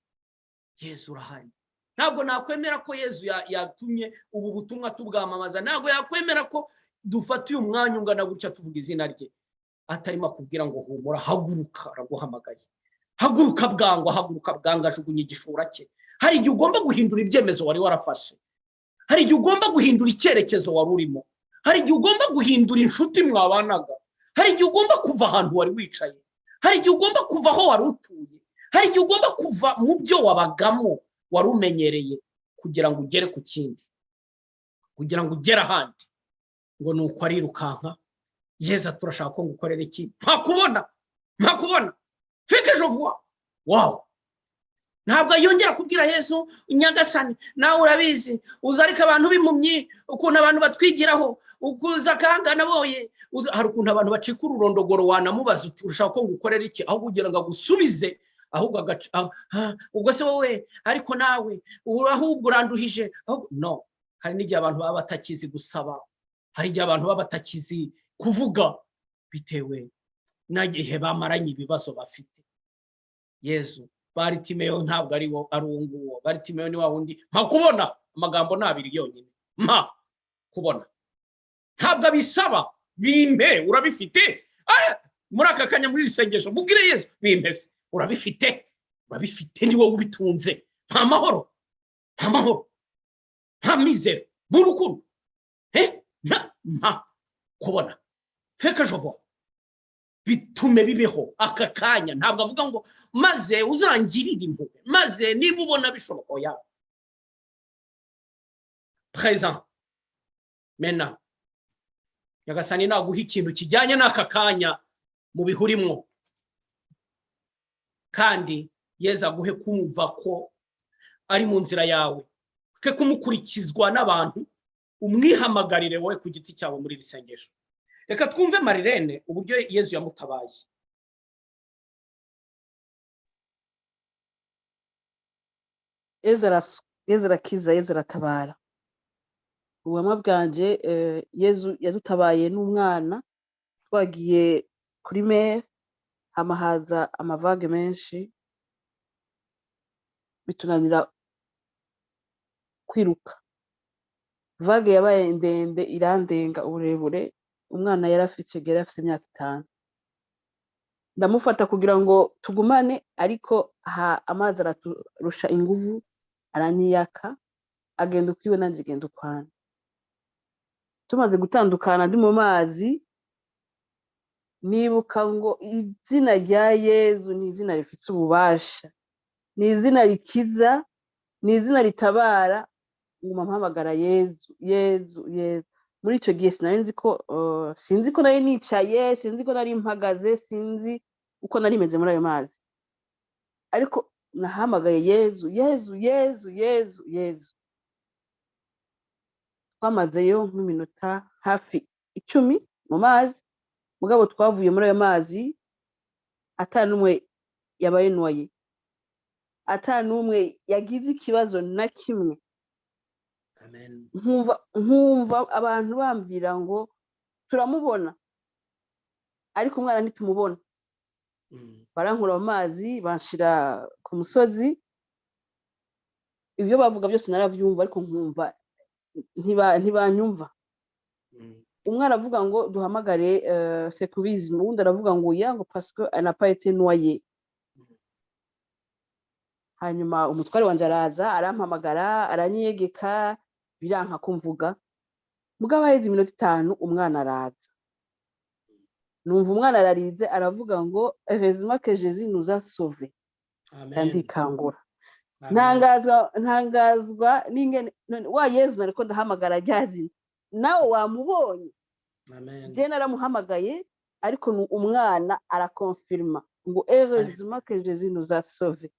Yesu urahari. Ntabwo nakwemera ko Yesu yatumye ubu butumwa tubwamamaza. Ntabwo yakwemera ko dufata uyu mwanya ungana gutya tuvuga izina rye. atarimo akubwira ngo humura, haguruka, araguhamagaye. Haguruka bwangu, ajugunye igishura cye. Hari igihe ugomba guhindura ibyemezo wari warafashe. Hari igihe ugomba guhindura icyerekezo wari urimo. Hari igihe ugomba guhindura inshuti mwabanaga. Hari igihe ugomba kuva ahantu wari wicaye. Hari igihe ugomba kuva aho wari utuye. Hari igihe ugomba kuva mu byo wabagamo wari umenyereye kugira ngo ugere ku kindi, kugira ngo ugere ahandi. Ngo nuko arirukanka, Yesu turashaka ko ngukorera iki? Ntakubona fike jovuwa. Wow, ntabwo yongera kubwira Yesu, Nyagasani nawe urabizi, uzarika abantu b'impumyi, ukuntu abantu batwigiraho, ukuza kangana boye. Hari ukuntu abantu bacika ururondogoro, wanamubaza uti urashaka ko ngukorera iki, aho kugira ngo agusubize, ahubwo ubwo se wowe ariko nawe ahubwo uranduhije. No, hari n'igihe abantu baba batakizi gusaba, hari igihe abantu baba batakizi kuvuga bitewe n'igihe bamaranye ibibazo bafite. Yesu, Baritimeyo ntabwo ari uwo nguwo. Baritimeyo ni wa wundi mpakubona, amagambo nabiri yonyine, mpakubona. Ntabwo abisaba, bimpe, urabifite. Muri aka kanya muri isengesho mubwire Yesu, bimpe se, urabifite ni wowe ubitunze. Nta mahoro, nta mizero, n'urukundo. Kubona feke jovo bitume bibeho aka kanya. Ntabwo avuga ngo maze uzangirira impuhwe, maze niba ubona bishoboka. Oya, présent mena. Nyagasani naguha ikintu kijyanye n'aka kanya mu bihurimwo, kandi Yesu aguhe kumva ko ari mu nzira yawe, ke kumukurikizwa n'abantu, umwihamagarire wowe ku giti cyawe muri risengesho. Reka twumve Marilene uburyo Yesu yamutabaye. Yesu arakiza, Yesu aratabara. Ubuhamwa bwanje, Yesu yadutabaye n'umwana. Twagiye kuri mer, hamahaza amavage menshi, bitunanira kwiruka. Vage yabaye ndende, irandenga uburebure. Umwana yarafite imyaka 5. Ndamufata kugira ngo tugumane, ariko amazi araturusha inguvu, aranyiyaka, agenda ukwiwe nanjye genda ukwana. Tumaze gutandukana ndi mu mazi, nibuka ngo izina rya Yesu ni izina rifite ububasha, ni izina rikiza, ni izina ritabara. Nguma mpamagara Yesu. Muri icyo gihe sinzi ko nari nicaye, sinzi ko nari mpagaze, sinzi uko nari meze muri ayo mazi, ariko nahamagaye Yesu. Twamazeyo nk'iminota hafi 10 mu mazi, mugabo twavuye muri ayo mazi atanumwe yabaye noye, atanumwe yagize ikibazo na kimwe. Amen. Nkumva abantu bambwira ngo turamubona, ariko umwana ntitumubona. Barankura mu mazi, banshira ku musozi. Ibyo bavuga byose narabyumva, ariko nkumva ntibanyumva. Umwana avuga ngo duhamagare secourisme, ubundi aravuga ngo yango parce que elle n'a pas été noyée. Hanyuma umutware wanje araza, arampamagara, aranyegeka, biranka kumvuga. Mugabo haheze iminota 5 umwana araza. Numva umwana ararize, aravuga ngo heureusement que Jésus nous a sauvés. Ndikangura. Ntangazwa n'ingene wa Yesu ariko ndahamagara ryazina. Nawe wamubonye. Je naramuhamagaye, ariko umwana arakonfirma ngo heureusement que Jésus nous a sauvés.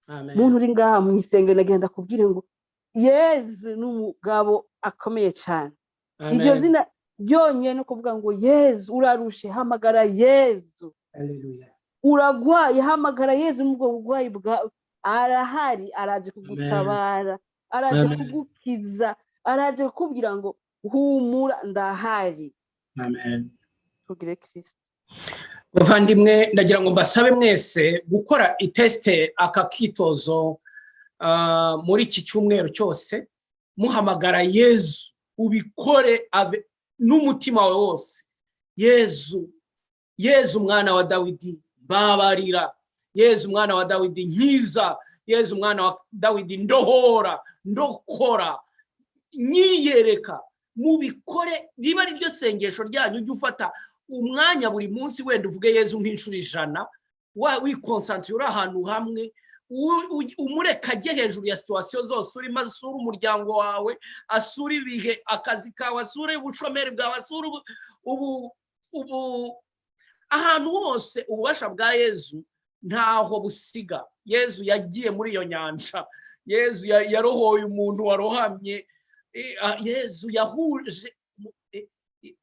Muntu uri ngaha mu isengero nagenda kubwire ngo Yesu n'umugabo akomeye cyane. Iryo zina ryonye no kuvuga ngo Yesu urarushe, hamagara Yesu. Haleluya. Uragwaye, hamagara Yesu n'ubwo bugwayi bwa arahari, araje kugutabara, araje kugukiza, araje kukubwira ngo humura, ndahari. Amen. Tugire Kristo. Bavandimwe, ndagira ngo mbasabe mwese gukora iteste aka kitozo muri iki cyumweru cyose, muhamagara Yesu, ubikore n'umutima wawe wose. Yesu Yezu umwana wa Dawidi mbabarira, Yezu umwana wa Dawidi nkiza, Yezu umwana wa Dawidi ndohora, ndokora, nyiyereka. Mubikore, niba ari ryo sengesho ryanyu, ujye ufata umwanya buri munsi wenda uvuge Yezu nk'inshuro 100, wikonsantre uri ahantu hamwe, umureka ajye hejuru ya situation zose urimo, asura umuryango wawe, asura ibihe akazi kawe, asura ubushomeri bwawe, asura ahantu hose. Ububasha bwa Yezu ntaho busiga. Yezu yagiye muri iyo nyanja, Yezu yarohoye umuntu warohamye, Yezu yahuje.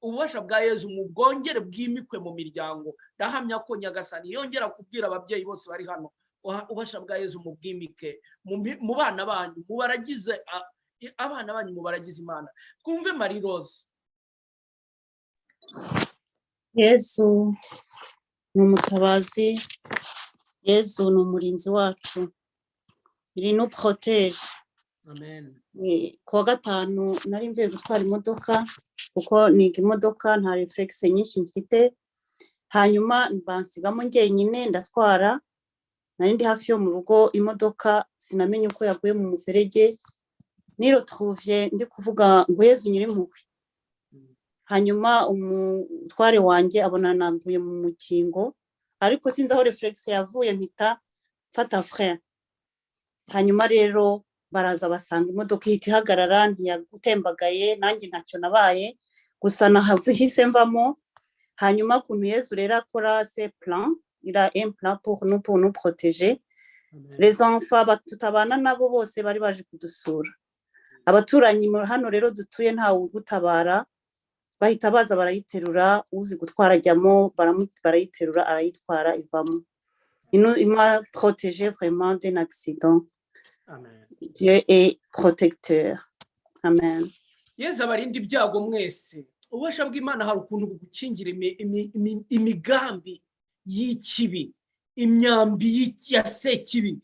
Ububasha bwa Yezu mu bwongere bwimikwe mu miryango. Ndahamya ko Nyagasani yongera kubwira ababyeyi bose bari hano, ububasha bwa Yezu mu bwimike mu bana banyu, mubaragize abana banyu, mubaragize Imana. Twumve Marie Rose. Yezu ni umutabazi, Yezu ni umurinzi wacu, il nous protège. Amen. Kuwa gatanu nari mvuye gutwara imodoka, kuko niga imodoka nta reflexe nyinshi mfite, hanyuma bansigamo njyenyine ndatwara. Nari ndi hafi yo mu rugo, imodoka sinamenye uko yaguye mu muferege, niretrouve ndi kuvuga ngo Yezu nyiri impuhwe. Hanyuma umutware wanjye abona nambuye mu mukingo, ariko sinzi aho reflexe yavuye, mpita mfata frein. Hanyuma rero baraza basanga imodoka ihita ihagarara, ntiyagutembagaye, nanjye ntacyo nabaye, gusa nahise mvamo. Hanyuma kuntu Yezu rero akora ses plans, il a un plan pour nous protéger. Les enfants tutabana nabo bose bari baje kudusura, abaturanyi hano rero dutuye ntawe ugutabara, bahita baza barayiterura, uzi gutwara ajyamo, barayiterura arayitwara ivamo. Il m'a protégé vraiment d'un accident. Amen. Dieu est protecteur. Amen. Yezu abarindi ibyago mwese. Ububasha bw'Imana hari ukuntu bugukingira imigambi y'ikibi, imyambi ya sekibi,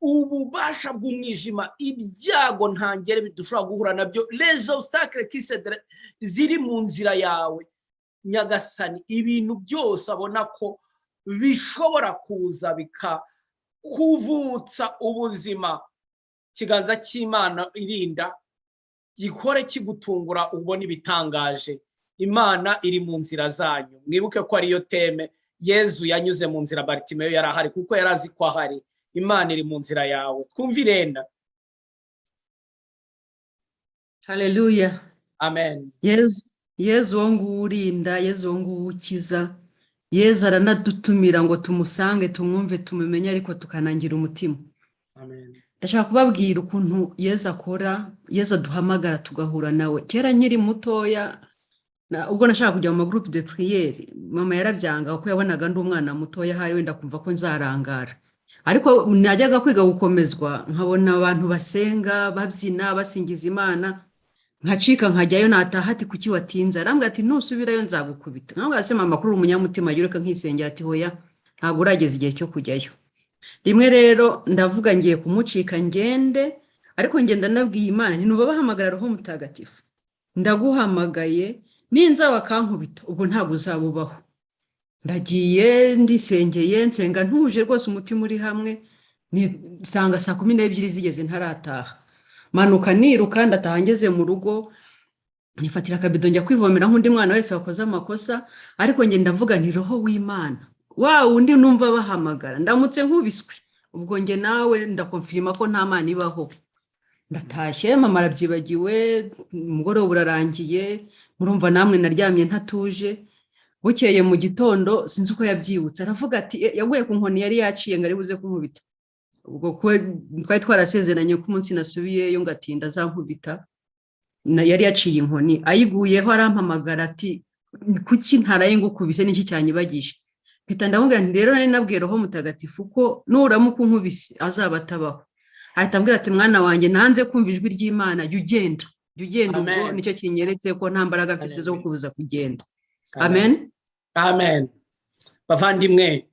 ububasha bw'umwijima, ibyago ntangere bidushobora guhura nabyo, les obstacles qui ziri mu nzira yawe. Nyagasani ibintu byose abona ko bishobora kuza bikakuvutsa ubuzima, kiganza cy'Imana irinda gikore kigutungura, ubona ibitangaje. Imana iri mu nzira zanyu. Mwibuke ko ariyo teme. Yezu yanyuze mu nzira Bartimeyo yari ahari, kuko yari azi ko ahari. Imana iri mu nzira yawe. Twumve Irenda. Haleluya. Amen. Yezu wo ngurinda, Yezu wo ngukiza, Yezu aranadutumira ngo tumusange, tumwumve, tumumenye, ariko tukanangira umutima. Amen. Ndashaka kubabwira ukuntu Yezu akora. Yezu aduhamagara tugahura nawe. Kera nkiri mutoya, ubwo nashaka kujya mu groupe de prière, mama yarabyanga kuko yabonaga ndi umwana mutoya, hari wenda kumva ko nzarangara. Ariko najyaga kwiga gukomezwa, nkabona abantu basenga, babyina, basingiza Imana, nkacika nkajyayo, nataha ati kuki watinze, arambwira ati nusubirayo nzagukubita. Nkambwira ati mama kuri umunyamutima yureka nkisengera, ati hoya ntabwo urageze igihe cyo kujyayo. Rimwe rero ndavuga ngiye kumucika ngende, ariko ngenda nabwiye Imana nti nuba bahamagara Roho Mutagatifu, ndaguhamagaye, ninza bakankubita ubwo ntabwo uzabubaho. Ndagiye ndisengeye, nsenga ntuje rwose, umutima uri hamwe, nisanga saa 12 zigeze ntarataha. Manuka niruka, ndataha ngeze mu rugo, nifatira akabido njya kwivomera nk'undi mwana wese wakoze amakosa, ariko nge ndavuga nti Roho w'Imana, undi numva bahamagara, ndamutse nkubiswe, ubwo nge nawe ndakonfirma ko nta Mana ibaho. Ndatashye, mama arabyibagiwe, umugoroba urarangiye, murumva namwe naryamye ntatuje. Bukeye mu gitondo sinzi uko yabyibutse, aravuga ati yaguye ku nkoni yari yaciye ngo ari buze kunkubita. Ubwo twari twarasezeranye ko umunsi nasubiyeyo ngatinda azankubita, yari yaciye inkoni, ayiguyeho arampamagara ati kuki ntaraye ngukubise, n'iki cyanyibagije. Mpita ndamubwira nti rero nari nabwiye Roho Mutagatifu ko nuramuka unkubise azaba atabaho. Ahita ambwira ati mwana wanjye, nanze kumva ijwi ry'Imana, jya ugenda. Ubwo nicyo kinyeretse ko nta mbaraga mfite zo kubuza kugenda. Amen. Amen. Bavandimwe,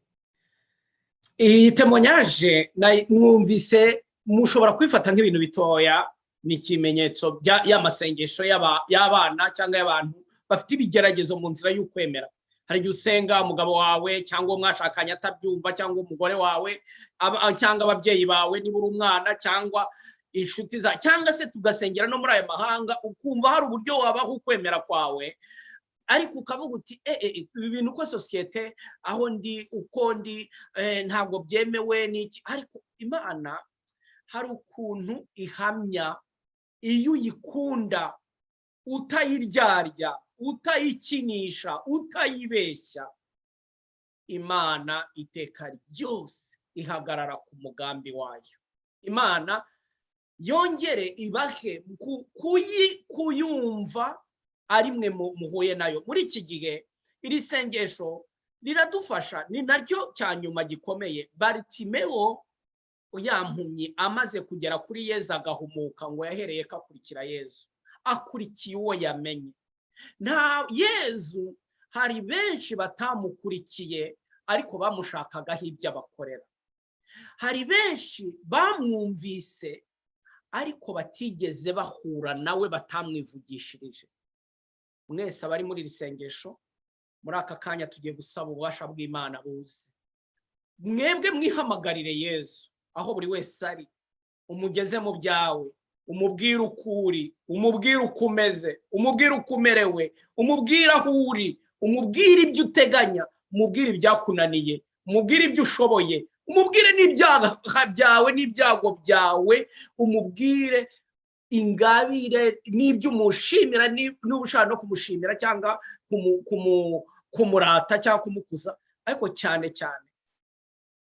iyi témoignage mwumvise, mushobora kwifata nk'ibintu bitoya, ni ikimenyetso y'amasengesho y'abana cyangwa y'abantu bafite ibigeragezo mu nzira y'ukwemera. hari igihe usenga umugabo wawe cyangwa mwashakanye atabyumva cyangwa umugore wawe cyangwa ababyeyi bawe niba uri umwana cyangwa inshuti za cyangwa se tugasengera no muri aya mahanga ukumva hari uburyo wabaho ukwemera kwawe ariko ukavuga uti ibi bintu uko sosiyete aho ndi uko ndi ntabwo byemewe n'iki ariko Imana hari ukuntu ihamya iyo uyikunda utayiryarya utayikinisha utayibeshya Imana iteka ryose ihagarara ku mugambi wayo. Imana yongere ibahe kuyumva ari mwe muhuye nayo. Muri iki gihe iri sengesho riradufasha, ni naryo cya nyuma gikomeye. Baritimewo yampumyi amaze kugera kuri Yezu agahumuka ngo yahereye kakurikira Yezu, akurikiye uwo yamenye. Nta Yezu hari benshi batamukurikiye ariko bamushakagaho ibyo abakorera. Hari benshi bamwumvise ariko batigeze bahura nawe, batamwivugishirije. Mwese abari muri iri sengesho muri aka kanya tugiye gusaba ububasha bw'Imana buze. Mwebwe mwihamagarire Yezu aho buri wese ari, umugeze mu byawe, umubwire ukuri, umubwire uko umeze, umubwire uko umerewe, umubwire aho uri, umubwire ibyo uteganya, umubwire ibyakunaniye, umubwire ibyo ushoboye, umubwire n'ibyaha byawe n'ibyago byawe, umubwire ingabire n'ibyo umushimira n'ubushaka no kumushimira cyangwa kumurata cyangwa kumukuza. Ariko cyane cyane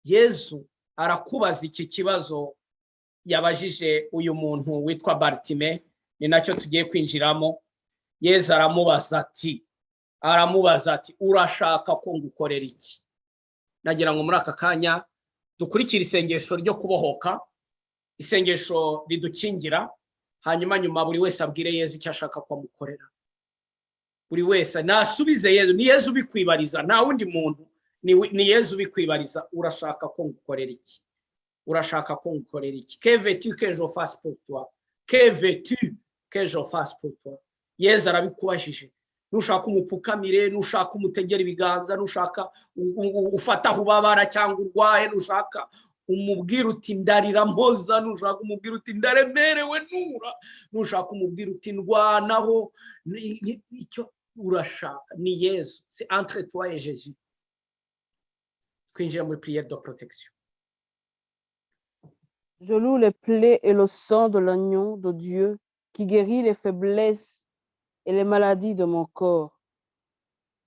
Yezu arakubaza iki kibazo yabajije uyu muntu witwa Bartime, ni nacyo tugiye kwinjiramo. Yezu aramubaza ati urashaka ko ngukorera iki? Nagira ngo muri aka kanya dukurikire isengesho ryo kubohoka, isengesho ridukingira, hanyuma nyuma buri wese abwire Yezu icyo ashaka ko amukorera. Buri wese nasubize Yezu, ni Yezu bikwibariza, nta wundi muntu, ni Yezu bikwibariza. Urashaka ko ngukorera iki? Urashaka ko ngukorera iki? Que veux-tu que je fasse pour toi? Que veux-tu que je fasse pour toi? Yezu arabikubajije. Nushaka umupfukamire, nushaka umutegera ibiganza, nushaka ufata aho ubabara cyangwa urwaye, nushaka umubwira uti ndarira mpoza, nushaka umubwira uti ndaremerewe nura, nushaka umubwira uti ndwanaho, icyo urashaka ni Yezu. C'est entre toi et Jésus. Twinjira muri prière de protection. Je loue les plaies et le sang de l'agneau de Dieu qui guérit les faiblesses et les maladies de mon corps.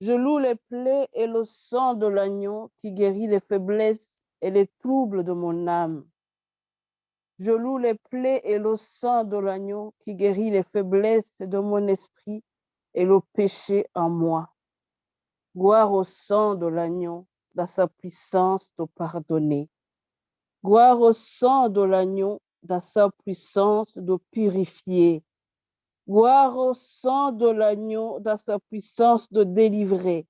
Je loue les plaies et le sang de l'agneau qui guérit les faiblesses et les troubles de mon âme. Je loue les plaies et le sang de l'agneau qui guérit les faiblesses de mon esprit et le péché en moi. Gloire au sang de l'agneau, dans sa puissance de pardonner. Gloire au sang de l'agneau, dans sa puissance de purifier. Gloire au sang de l'agneau, dans sa puissance de délivrer.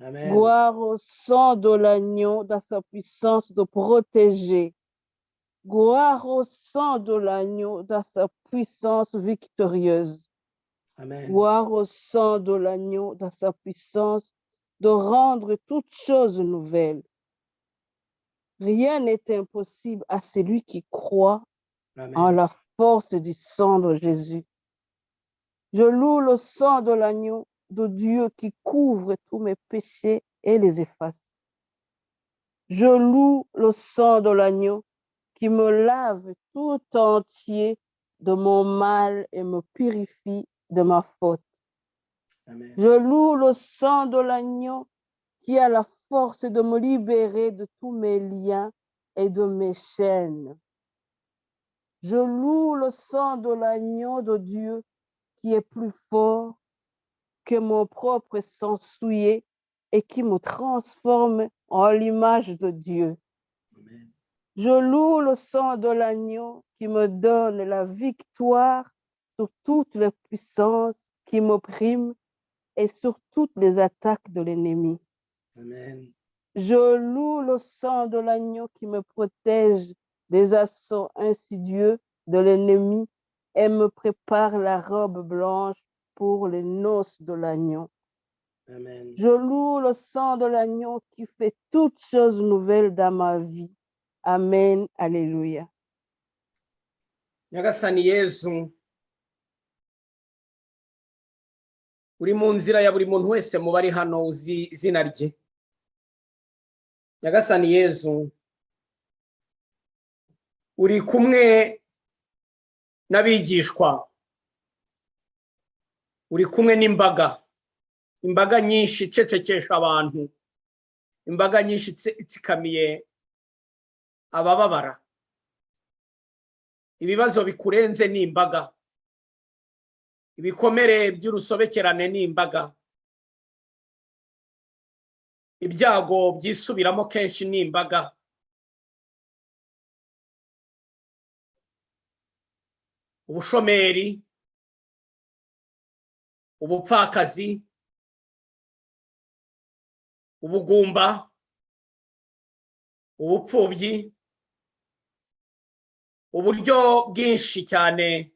Amen. Gloire au sang de l'agneau, dans sa puissance de protéger. Gloire au sang de l'agneau, dans sa puissance victorieuse. Amen. Gloire au sang de l'agneau, dans sa puissance de rendre toutes choses nouvelles. Rien n'est impossible à celui qui croit. Amen. En la force du sang de Jésus. Je loue le sang de l'agneau de Dieu qui couvre tous mes péchés et les efface. Je loue le sang de l'agneau qui me lave tout entier de mon mal et me purifie de ma faute. Amen. Je loue le sang de l'agneau qui a la force de me libérer de tous mes liens et de mes chaînes. Je loue le sang de l'agneau de Dieu qui est plus fort que mon propre sang souillé et qui me transforme en l'image de Dieu. Amen. Je loue le sang de l'agneau qui me donne la victoire sur toutes les puissances qui m'oppriment et sur toutes les attaques de l'ennemi. Amen. Je loue le sang de l'agneau qui me protège des assauts insidieux de l'ennemi et me prépare la robe blanche pour les noces de l'agneau. Amen. Je loue le sang de l'agneau qui fait toutes choses nouvelles dans ma vie. Amen. Alléluia. Nyagasani Yezu, uri mu nzira ya buri muntu wese mu bari hano uzi izina rye. Nyagasani Yezu, uri kumwe n'abigishwa, uri kumwe n'imbaga, imbaga nyinshi icecekesha abantu, imbaga nyinshi itsikamiye abababara. Ibibazo bikurenze ni imbaga, ibikomere by'urusobekerane ni imbaga, ibyago byisubiramo kenshi ni imbaga. Ubushomeri, ubupfakazi, ubugumba, ubupfubyi, uburyo bwinshi cyane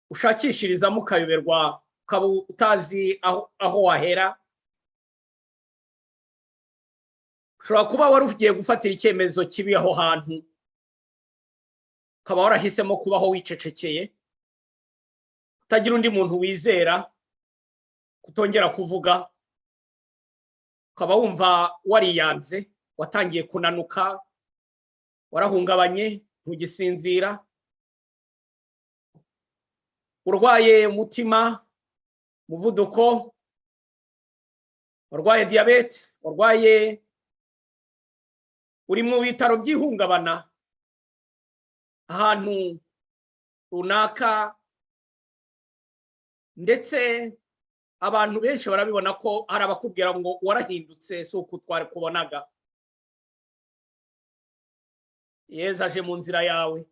ushakishirizamo ukayoberwa, ukaba utazi aho wahera. Ushobora kuba wari ugiye gufatira icyemezo kibi aho hantu, ukaba warahisemo kubaho wicecekeye, utagira undi muntu wizera, kutongera kuvuga, ukaba wumva wariyanze, watangiye kunanuka, warahungabanye, ntugisinzira, urwaye umutima, umuvuduko, urwaye diyabete, urwaye, uri mu bitaro by'ihungabana ahantu runaka, ndetse abantu benshi barabibona ko hari abakubwira ngo warahindutse si uko twari kubonaga. Yezu aje mu nzira yawe,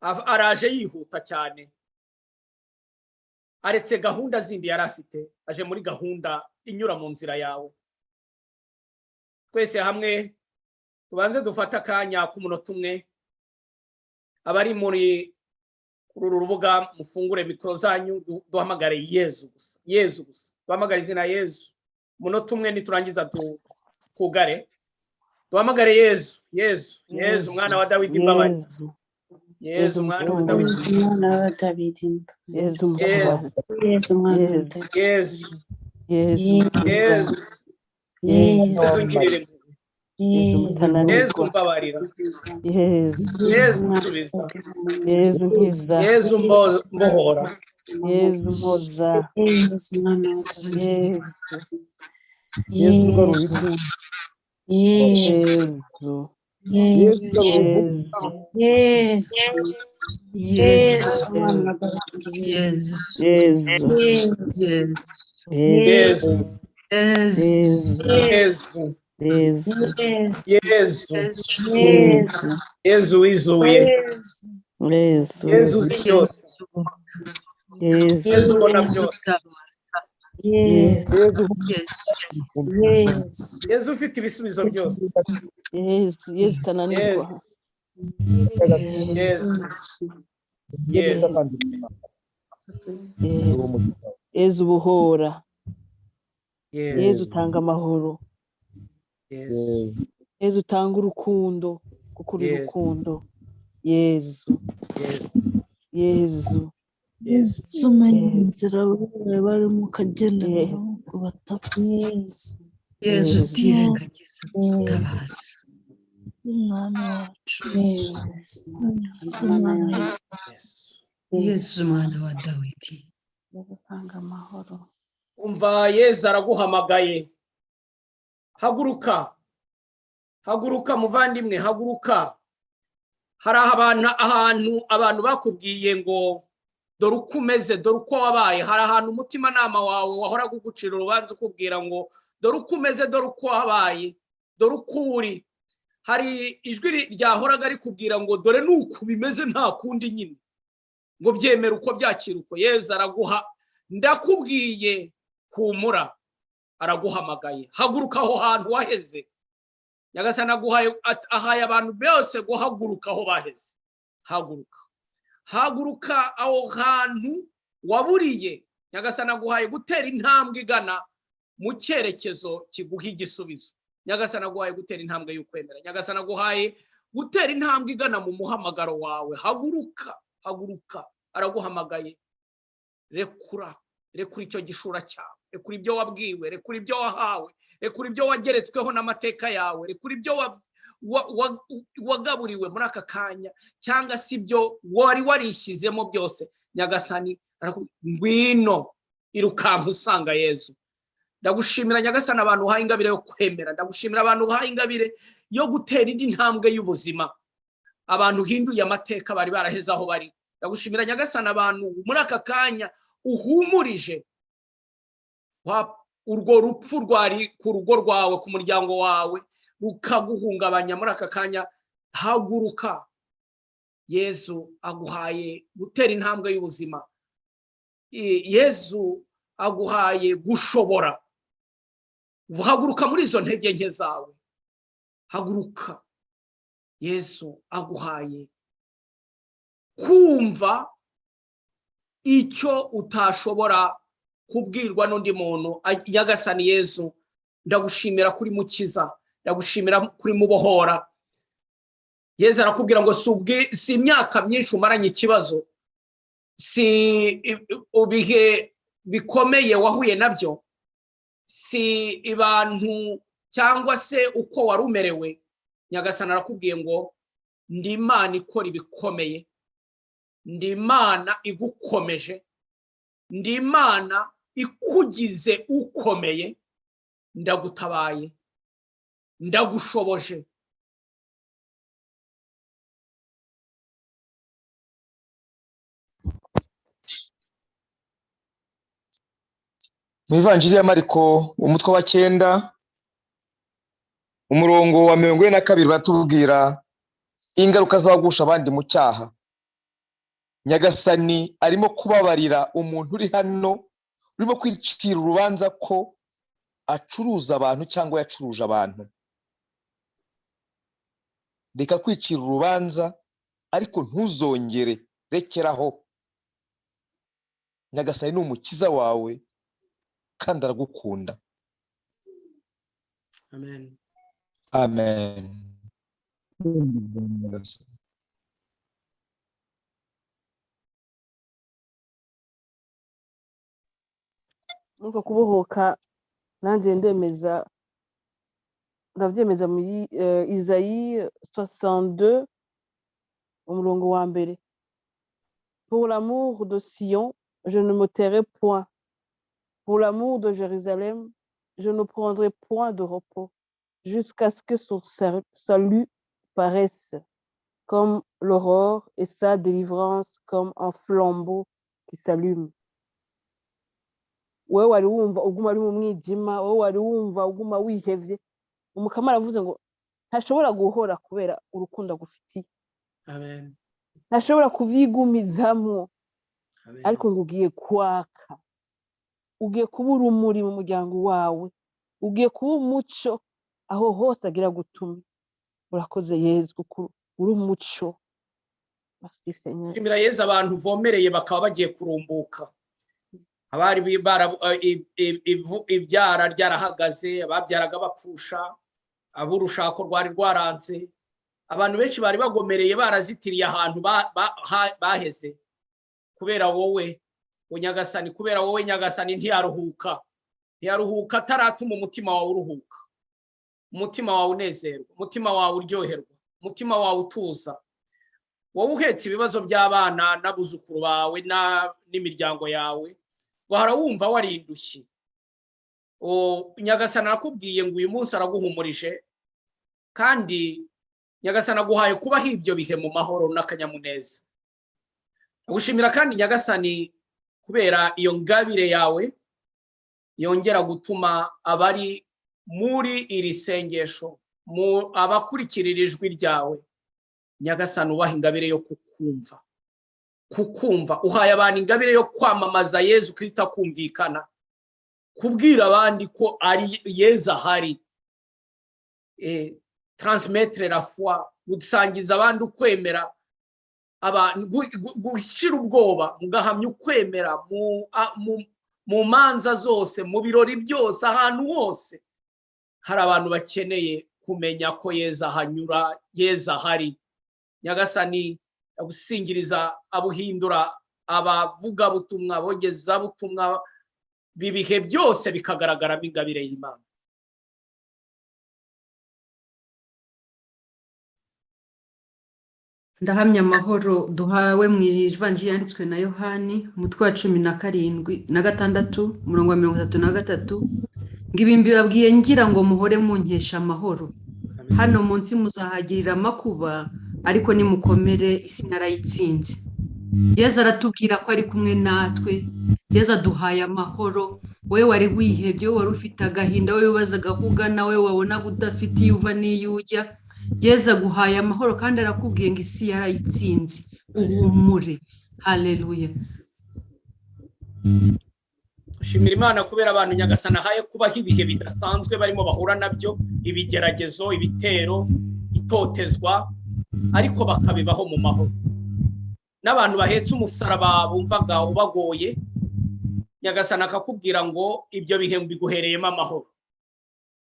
araje yihuta cyane, aretse gahunda zindi yari afite, aje muri gahunda inyura mu nzira yawe. Twese hamwe tubanze dufata akanya k'umunota umwe, abari muri uru rubuga mufungure mikoro zanyu, duhamagare Yezu gusa, Yezu gusa, duhamagare izina Yezu. Umunota umwe niturangiza twugare, duhamagare Yezu, Yezu, Yezu mwana wa Dawidi mbabazi, Yezu mwana wa Dawidi, Yezu mwana wa Dawidi, Yezu Yezu mwana wa Dawidi, Yezu, Yezu Yezu, Yezu ngirire, Yezu Yezu mutananirwa, mbabarira, Yezu Yezu nsubiza, Yezu nkiza, Yezu mbohora, Yezu mpoza, Yezu mwana wa Dawidi, Yezu Yezu, Yezu, Yezu Yezu, Yezu mwana wa Dawidi, Yezu, Yezu Yezu, Yezu, Yezu Yezu, Yezu Yezu, Yezu, Yezu wizuye, Yezu Yezu uzi byose, Yezu Yezu ubona byose, Yezu, Yezu, Yezu ufite ibisubizo byose, Yezu Yezu utananirwa, Yezu, Yezu, Yezu ubuhora, Yezu, Yezu utanga amahoro, Yezu, Yezu utanga urukundo kuko uri urukundo, Yezu Yezu Yezu, sumenya inzira barimo ukagenda ngo batapfa. Yezu utirengagiza utabaza, Umwami wacu Yezu mwana wa Dawidi, utanga amahoro. umva Yezu araguhamagaye, haguruka, haguruka muvandimwe, haguruka. Hari ahantu abantu bakubwiye ngo dore uko umeze, dore uko wabaye. Hari ahantu umutimanama wawe wahora kugucira urubanza ukubwira ngo dore uko umeze, dore uko wabaye, dore uko uri. Hari ijwi ryahoraga rikubwira ngo dore nuko bimeze nta kundi nyine, ngo byemere uko byakira uko. Yezu araguha, ndakubwiye humura, araguhamagaye. Haguruka aho hantu waheze. Nyagasani ahaye abantu bose guhaguruka aho baheze. Haguruka, haguruka aho hantu waburiye, Nyagasani aguhaye gutera intambwe igana mu cyerekezo kiguha igisubizo. Nyagasani aguhaye gutera intambwe y'ukwemera. Nyagasani aguhaye gutera intambwe igana mu muhamagaro wawe. Haguruka, haguruka, araguhamagaye. Rekura icyo gishura cyawe, rekura ibyo wabwiwe, rekura ibyo wahawe, rekura ibyo wageretsweho n'amateka yawe, rekura ibyo wagaburiwe muri aka kanya, cyangwa se ibyo wari warishyizemo byose. Nyagasani ngwino, irukanka usanga Yezu. Ndagushimira Nyagasani abantu uhaye ingabire yo kwemera. Ndagushimira abantu uhaye ingabire yo gutera indi ntambwe y'ubuzima. Abantu uhinduye amateka bari baraheze aho bari. Ndagushimira Nyagasani abantu muri aka kanya uhumurije urwo rupfu rwari ku rugo rwawe, ku muryango wawe, rukaguhungabanya muri aka kanya. Haguruka, Yezu aguhaye gutera intambwe y'ubuzima. Yezu aguhaye gushobora. Haguruka muri izo ntege nke zawe. Haguruka, Yesu aguhaye kumva icyo utashobora kubwirwa n'undi muntu. Nyagasani Yesu, ndagushimira kuri mukiza, ndagushimira kuri mubohora. Yesu arakubwira ngo si imyaka myinshi umaranye ikibazo, si ibihe bikomeye wahuye nabyo, si abantu cyangwa se uko wari umerewe. Nyagasani arakubwiye ngo ndi Imana ikora ibikomeye, ndi Imana igukomeje, ndi Imana ikugize ukomeye. Ndagutabaye, ndagushoboje. Mu Ivanjiri ya Mariko umutwe wa 9 umurongo wa 42 batubwira ingaruka zagusha abandi mu cyaha. Nyagasani arimo kubabarira umuntu uri hano urimo kwicira urubanza ko acuruza abantu cyangwa yacuruje abantu. Reka kwicira urubanza, ariko ntuzongere, rekeraho. Nyagasani ni umukiza wawe kandi aragukunda. Amen. Amen. Nuko kubohoka nanjye ndabyemeza muri Isaïe 62 umurongo wa mbere. Pour l'amour de Sion, je ne me tairai point. Pour l'amour de Jérusalem, je ne prendrai point de repos, jusqu'à ce que son salut paraisse comme l'aurore et sa délivrance comme un flambeau qui s'allume. Wewe wari wumva uguma ari mu mwijima, wewe wari wumva uguma wihevye, umukama aravuze ngo ntashobora guhora kubera urukundo agufitiye. Amen. Ntashobora kuvyigumizamwo, Amen. ariko ngo ugiye kwaka, ugiye kuba urumuri mu muryango wawe, ugiye kuba umuco aho hose agira gutuma. Urakoze Yezu kuko uri umuco. Merci Seigneur. Shimira Yezu abantu uvomereye bakaba bagiye kurumbuka. Abari ibyara ryarahagaze, ababyaraga bapfusha, aburushako rwari rwaranze. Abantu benshi bari bagomereye barazitiriye ahantu baheze. Kubera wowe Nyagasani, kubera wowe Nyagasani ntiyaruhuka ataratuma umutima wawe uruhuka, umutima wawe unezerwa, umutima wawe uryoherwa, umutima wawe utuza. Wowe uhetse ibibazo by'abana n'abuzukuru bawe n'imiryango yawe, wahora wumva warindushye. Nyagasani akubwiye ngo uyu munsi araguhumurije, kandi Nyagasani aguhaye kubaho ibyo bihe mu mahoro n'akanyamuneza. Agushimira kandi Nyagasani kubera iyo ngabire yawe yongera gutuma abari muri iri sengesho, abakurikirira ijwi ryawe, Nyagasani ubaha ingabire yo kukumva. Uhaye abantu ingabire yo kwamamaza Yezu Kristo akumvikana, kubwira abandi ko ari Yezu ahari. Transmettre la foi, gusangiza abandi ukwemera, abantu gushyira ubwoba, mugahamya ukwemera, mu manza zose, mu birori byose, ahantu hose hari abantu bakeneye kumenya ko Yesu ahanyura, Yesu ahari. Nyagasani abusingiriza, abuhindura abavuga butumwa, bogeza butumwa, bibihe byose bikagaragaramo ingabire y'Imana. Ndahamya amahoro duhawe mu ivanjiri yanditswe na Yohani umutwe wa 17:6 umurongo wa 33 ngo ibi mbibabwiye ngira ngo muhore munkesha amahoro. Hano munsi muzahagirira amakuba, ariko nimukomere, isi narayitsinze. Yesu aratubwira ko ari kumwe natwe. Yesu aduhaye amahoro. Wowe wari wihebye, wari ufite agahinda, wowe wibazaga aho ugana, wowe wabonaga udafite iyo uva n'iyo ujya, Yesu aguhaye amahoro kandi arakubwiye ngo isi yarayitsinze, uhumure. Haleluya. Shimira Imana kubera abantu Nyagasani ahaye kubaho ibihe bidasanzwe barimo bahura nabyo, ibigeragezo, ibitero, itotezwa, ariko bakabibaho mu mahoro. N'abantu bahetse umusaraba bumvaga ubagoye, Nyagasani akakubwira ngo ibyo bihe biguhereyemo amahoro,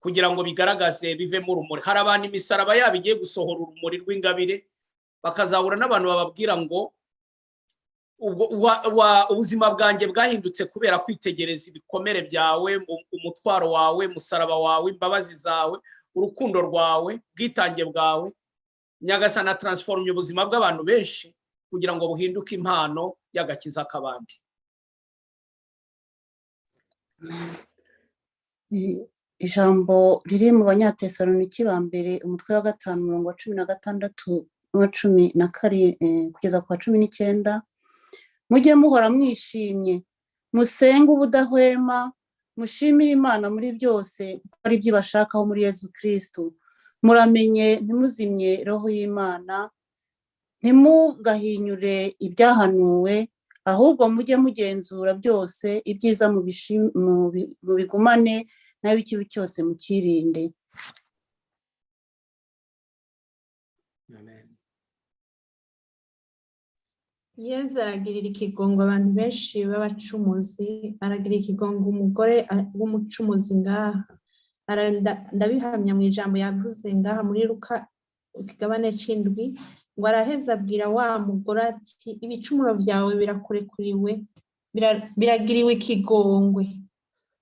kugira ngo bigaragaze bivemo urumuri. Hari abantu imisaraba yabo igiye gusohora urumuri rw'ingabire, bakazahura n'abantu bababwira ngo ubuzima bwanjye bwahindutse kubera kwitegereza ibikomere byawe, umutwaro wawe, umusaraba wawe, imbabazi zawe, urukundo rwawe, ubwitange bwawe. Nyagasani atransformye ubuzima bw'abantu benshi kugira ngo buhinduke impano y'agakiza k'abandi. Ijambo riri mu Banyatesaloniki ba mbere umutwe wa 5 umurongo wa 16 n'uwa 12 kugeza ku wa 19. Mujye muhora mwishimye, musenge ubudahwema, mushimire Imana muri byose kuko ari byo bashakaho muri Yesu Kristo. Muramenye ntimuzimye roho y'Imana, ntimugahinyure ibyahanuwe, ahubwo mujye mugenzura byose, ibyiza mubigumane, naho ikibi cyose mukirinde. Amen. Yesu aragirira ikigongo abantu benshi b'abacumuzi, aragirira ikigongo umugore w'umucumuzi ngaha. Ndabihamya mu ijambo yavuze ngaha muri Luka ikigabane c'indwi, ngo araheza abwira wa mugore ati ibicumuro byawe birakurekuriwe, biragiriwe ikigongwe.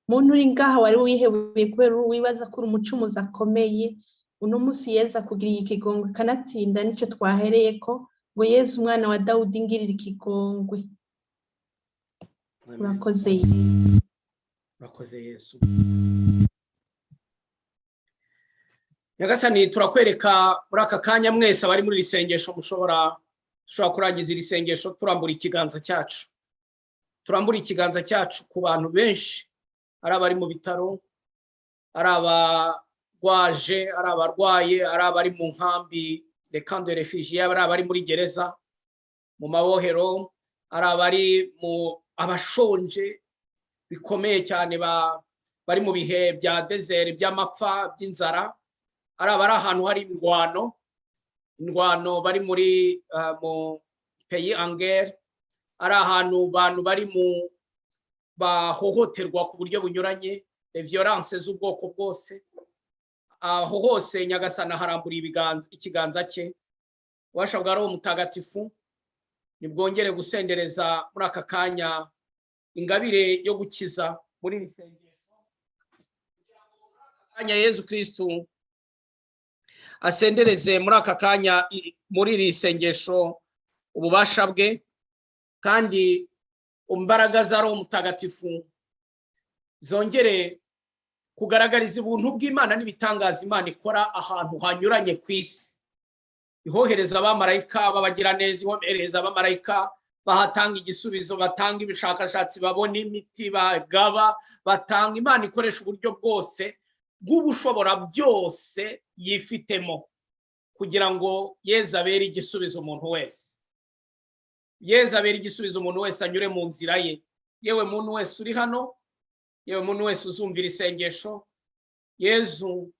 Muntu uri ngaha wari wihebuye kubera wibaza ko uri umucumuzi akomeye, uno musi Yesu akugiriye ikigongwe kanatsinda, nicyo twahereyeko ngo Yesu umwana wa Dawudi ngirira ikigongwe. Urakoze Yesu. Urakoze Yesu. Nyagasani turakwereka muri aka kanya mwese abari muri isengesho dushobora kurangiza iri sengesho turambura ikiganza cyacu. Turambura ikiganza cyacu ku bantu benshi, ari abari mu bitaro, ari abarwaje, ari abarwaye, ari abari mu nkambi de camp de réfugiés, ari abari muri gereza, mu mabohero, ari abari mu abashonje bikomeye cyane bari mu bihe bya desert, by'amapfa, by'inzara, ari abari ahantu hari indwano bari muri mu pays en guerre, ari ahantu bantu bari mu bahohoterwa ku buryo bunyuranye, violence z'ubwoko bwose. Aho hose Nyagasani harambura ikiganza cye. Ububasha bwa Roho Mutagatifu nibwongere gusendereza muri aka kanya ingabire yo gukiza muri iri sengesho, kugira ngo muri aka kanya Yesu Kristo asendereze muri aka kanya muri iri sengesho ububasha bwe, kandi imbaraga za Roho Mutagatifu zongere kugaragariza ubuntu bw'Imana n'ibitangaza Imana ikora ahantu hanyuranye ku isi. Ihohereza abamarayika babagira neza, ihohereza abamarayika bahatanga igisubizo, batanga ibishakashatsi, babona imiti, bagaba, batanga. Imana ikoresha uburyo bwose bw'ubushobora byose yifitemo kugira ngo Yesu abere igisubizo umuntu wese. Yesu abere igisubizo umuntu wese anyure mu nzira ye. Yewe muntu wese uri hano, yewe muntu wese uzumvira isengesho, Yesu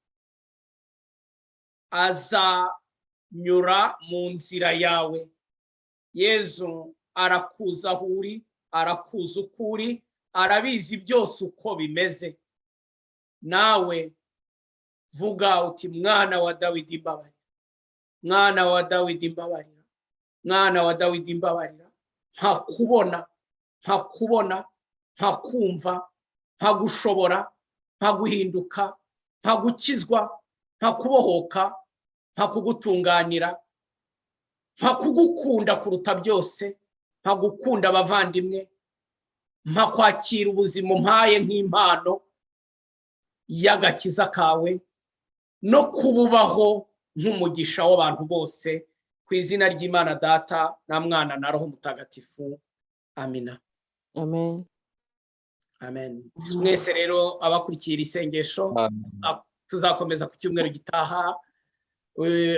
azanyura mu nzira yawe. Yesu arakuza aho uri, arakuza uko uri, arabizi byose uko bimeze. Nawe vuga uti mwana wa Dawidi mbabarira, mwana wa Dawidi mbabarira, mwana wa Dawidi mbabarira. Ntakubona, ntakubona, ntakumva, ntagushobora, ntaguhinduka, ntagukizwa, ntakubohoka, ntakugutunganira, ntakugukunda kuruta byose, ntagukunda abavandimwe, ntakwakira ubuzima umpaye nk'impano y'agakiza kawe no kububaho nk'umugisha w'abantu bose, ku izina ry'Imana Data na Mwana na Roho Mutagatifu. Amina. Amen. Amen. Mwese rero abakurikiye iri sengesho, tuzakomeza ku cyumweru gitaha.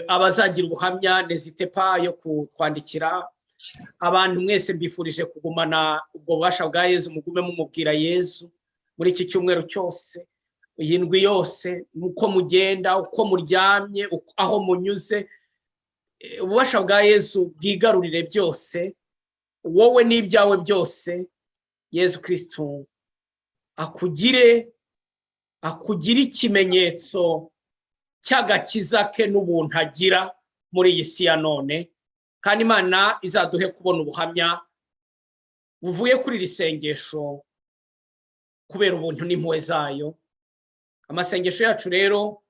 Abazagira ubuhamya n'ezite pa yo kutwandikira. Abantu mwese mbifurije kugumana ubwo bubasha bwa Yezu, mugume mumubwira Yezu muri iki cyumweru cyose, iyi ndwi yose, uko mugenda, uko muryamye, aho munyuze, ububasha bwa Yezu bwigarurire byose, wowe n'ibyawe byose. Yezu Kristo akugire ikimenyetso cy'agakiza ke n'ubuntu agira muri iyi si ya none, kandi Imana izaduhe kubona ubuhamya buvuye kuri iri sengesho kubera ubuntu n'impuhwe zayo. Amasengesho yacu rero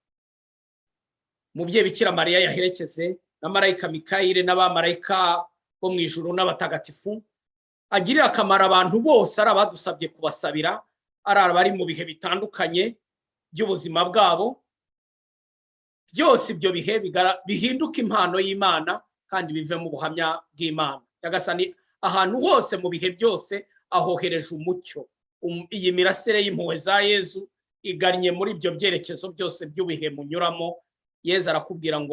Mubyeyi Bikira Mariya yaherekeze na marayika Mikayire n'abamarayika bo mu ijuru n'abatagatifu, agirira akamaro abantu bose ari abadusabye kubasabira, ari abari mu bihe bitandukanye by'ubuzima bwabo. Byose ibyo bihe bihinduka impano y'Imana kandi bive mu buhamya bw'Imana. Nyagasani ahantu hose mu bihe byose ahohereje umucyo. Iyi mirasire y'impuhwe za Yezu igannye muri ibyo byerekezo byose by'ubihe munyuramo. Yezu arakubwira ngo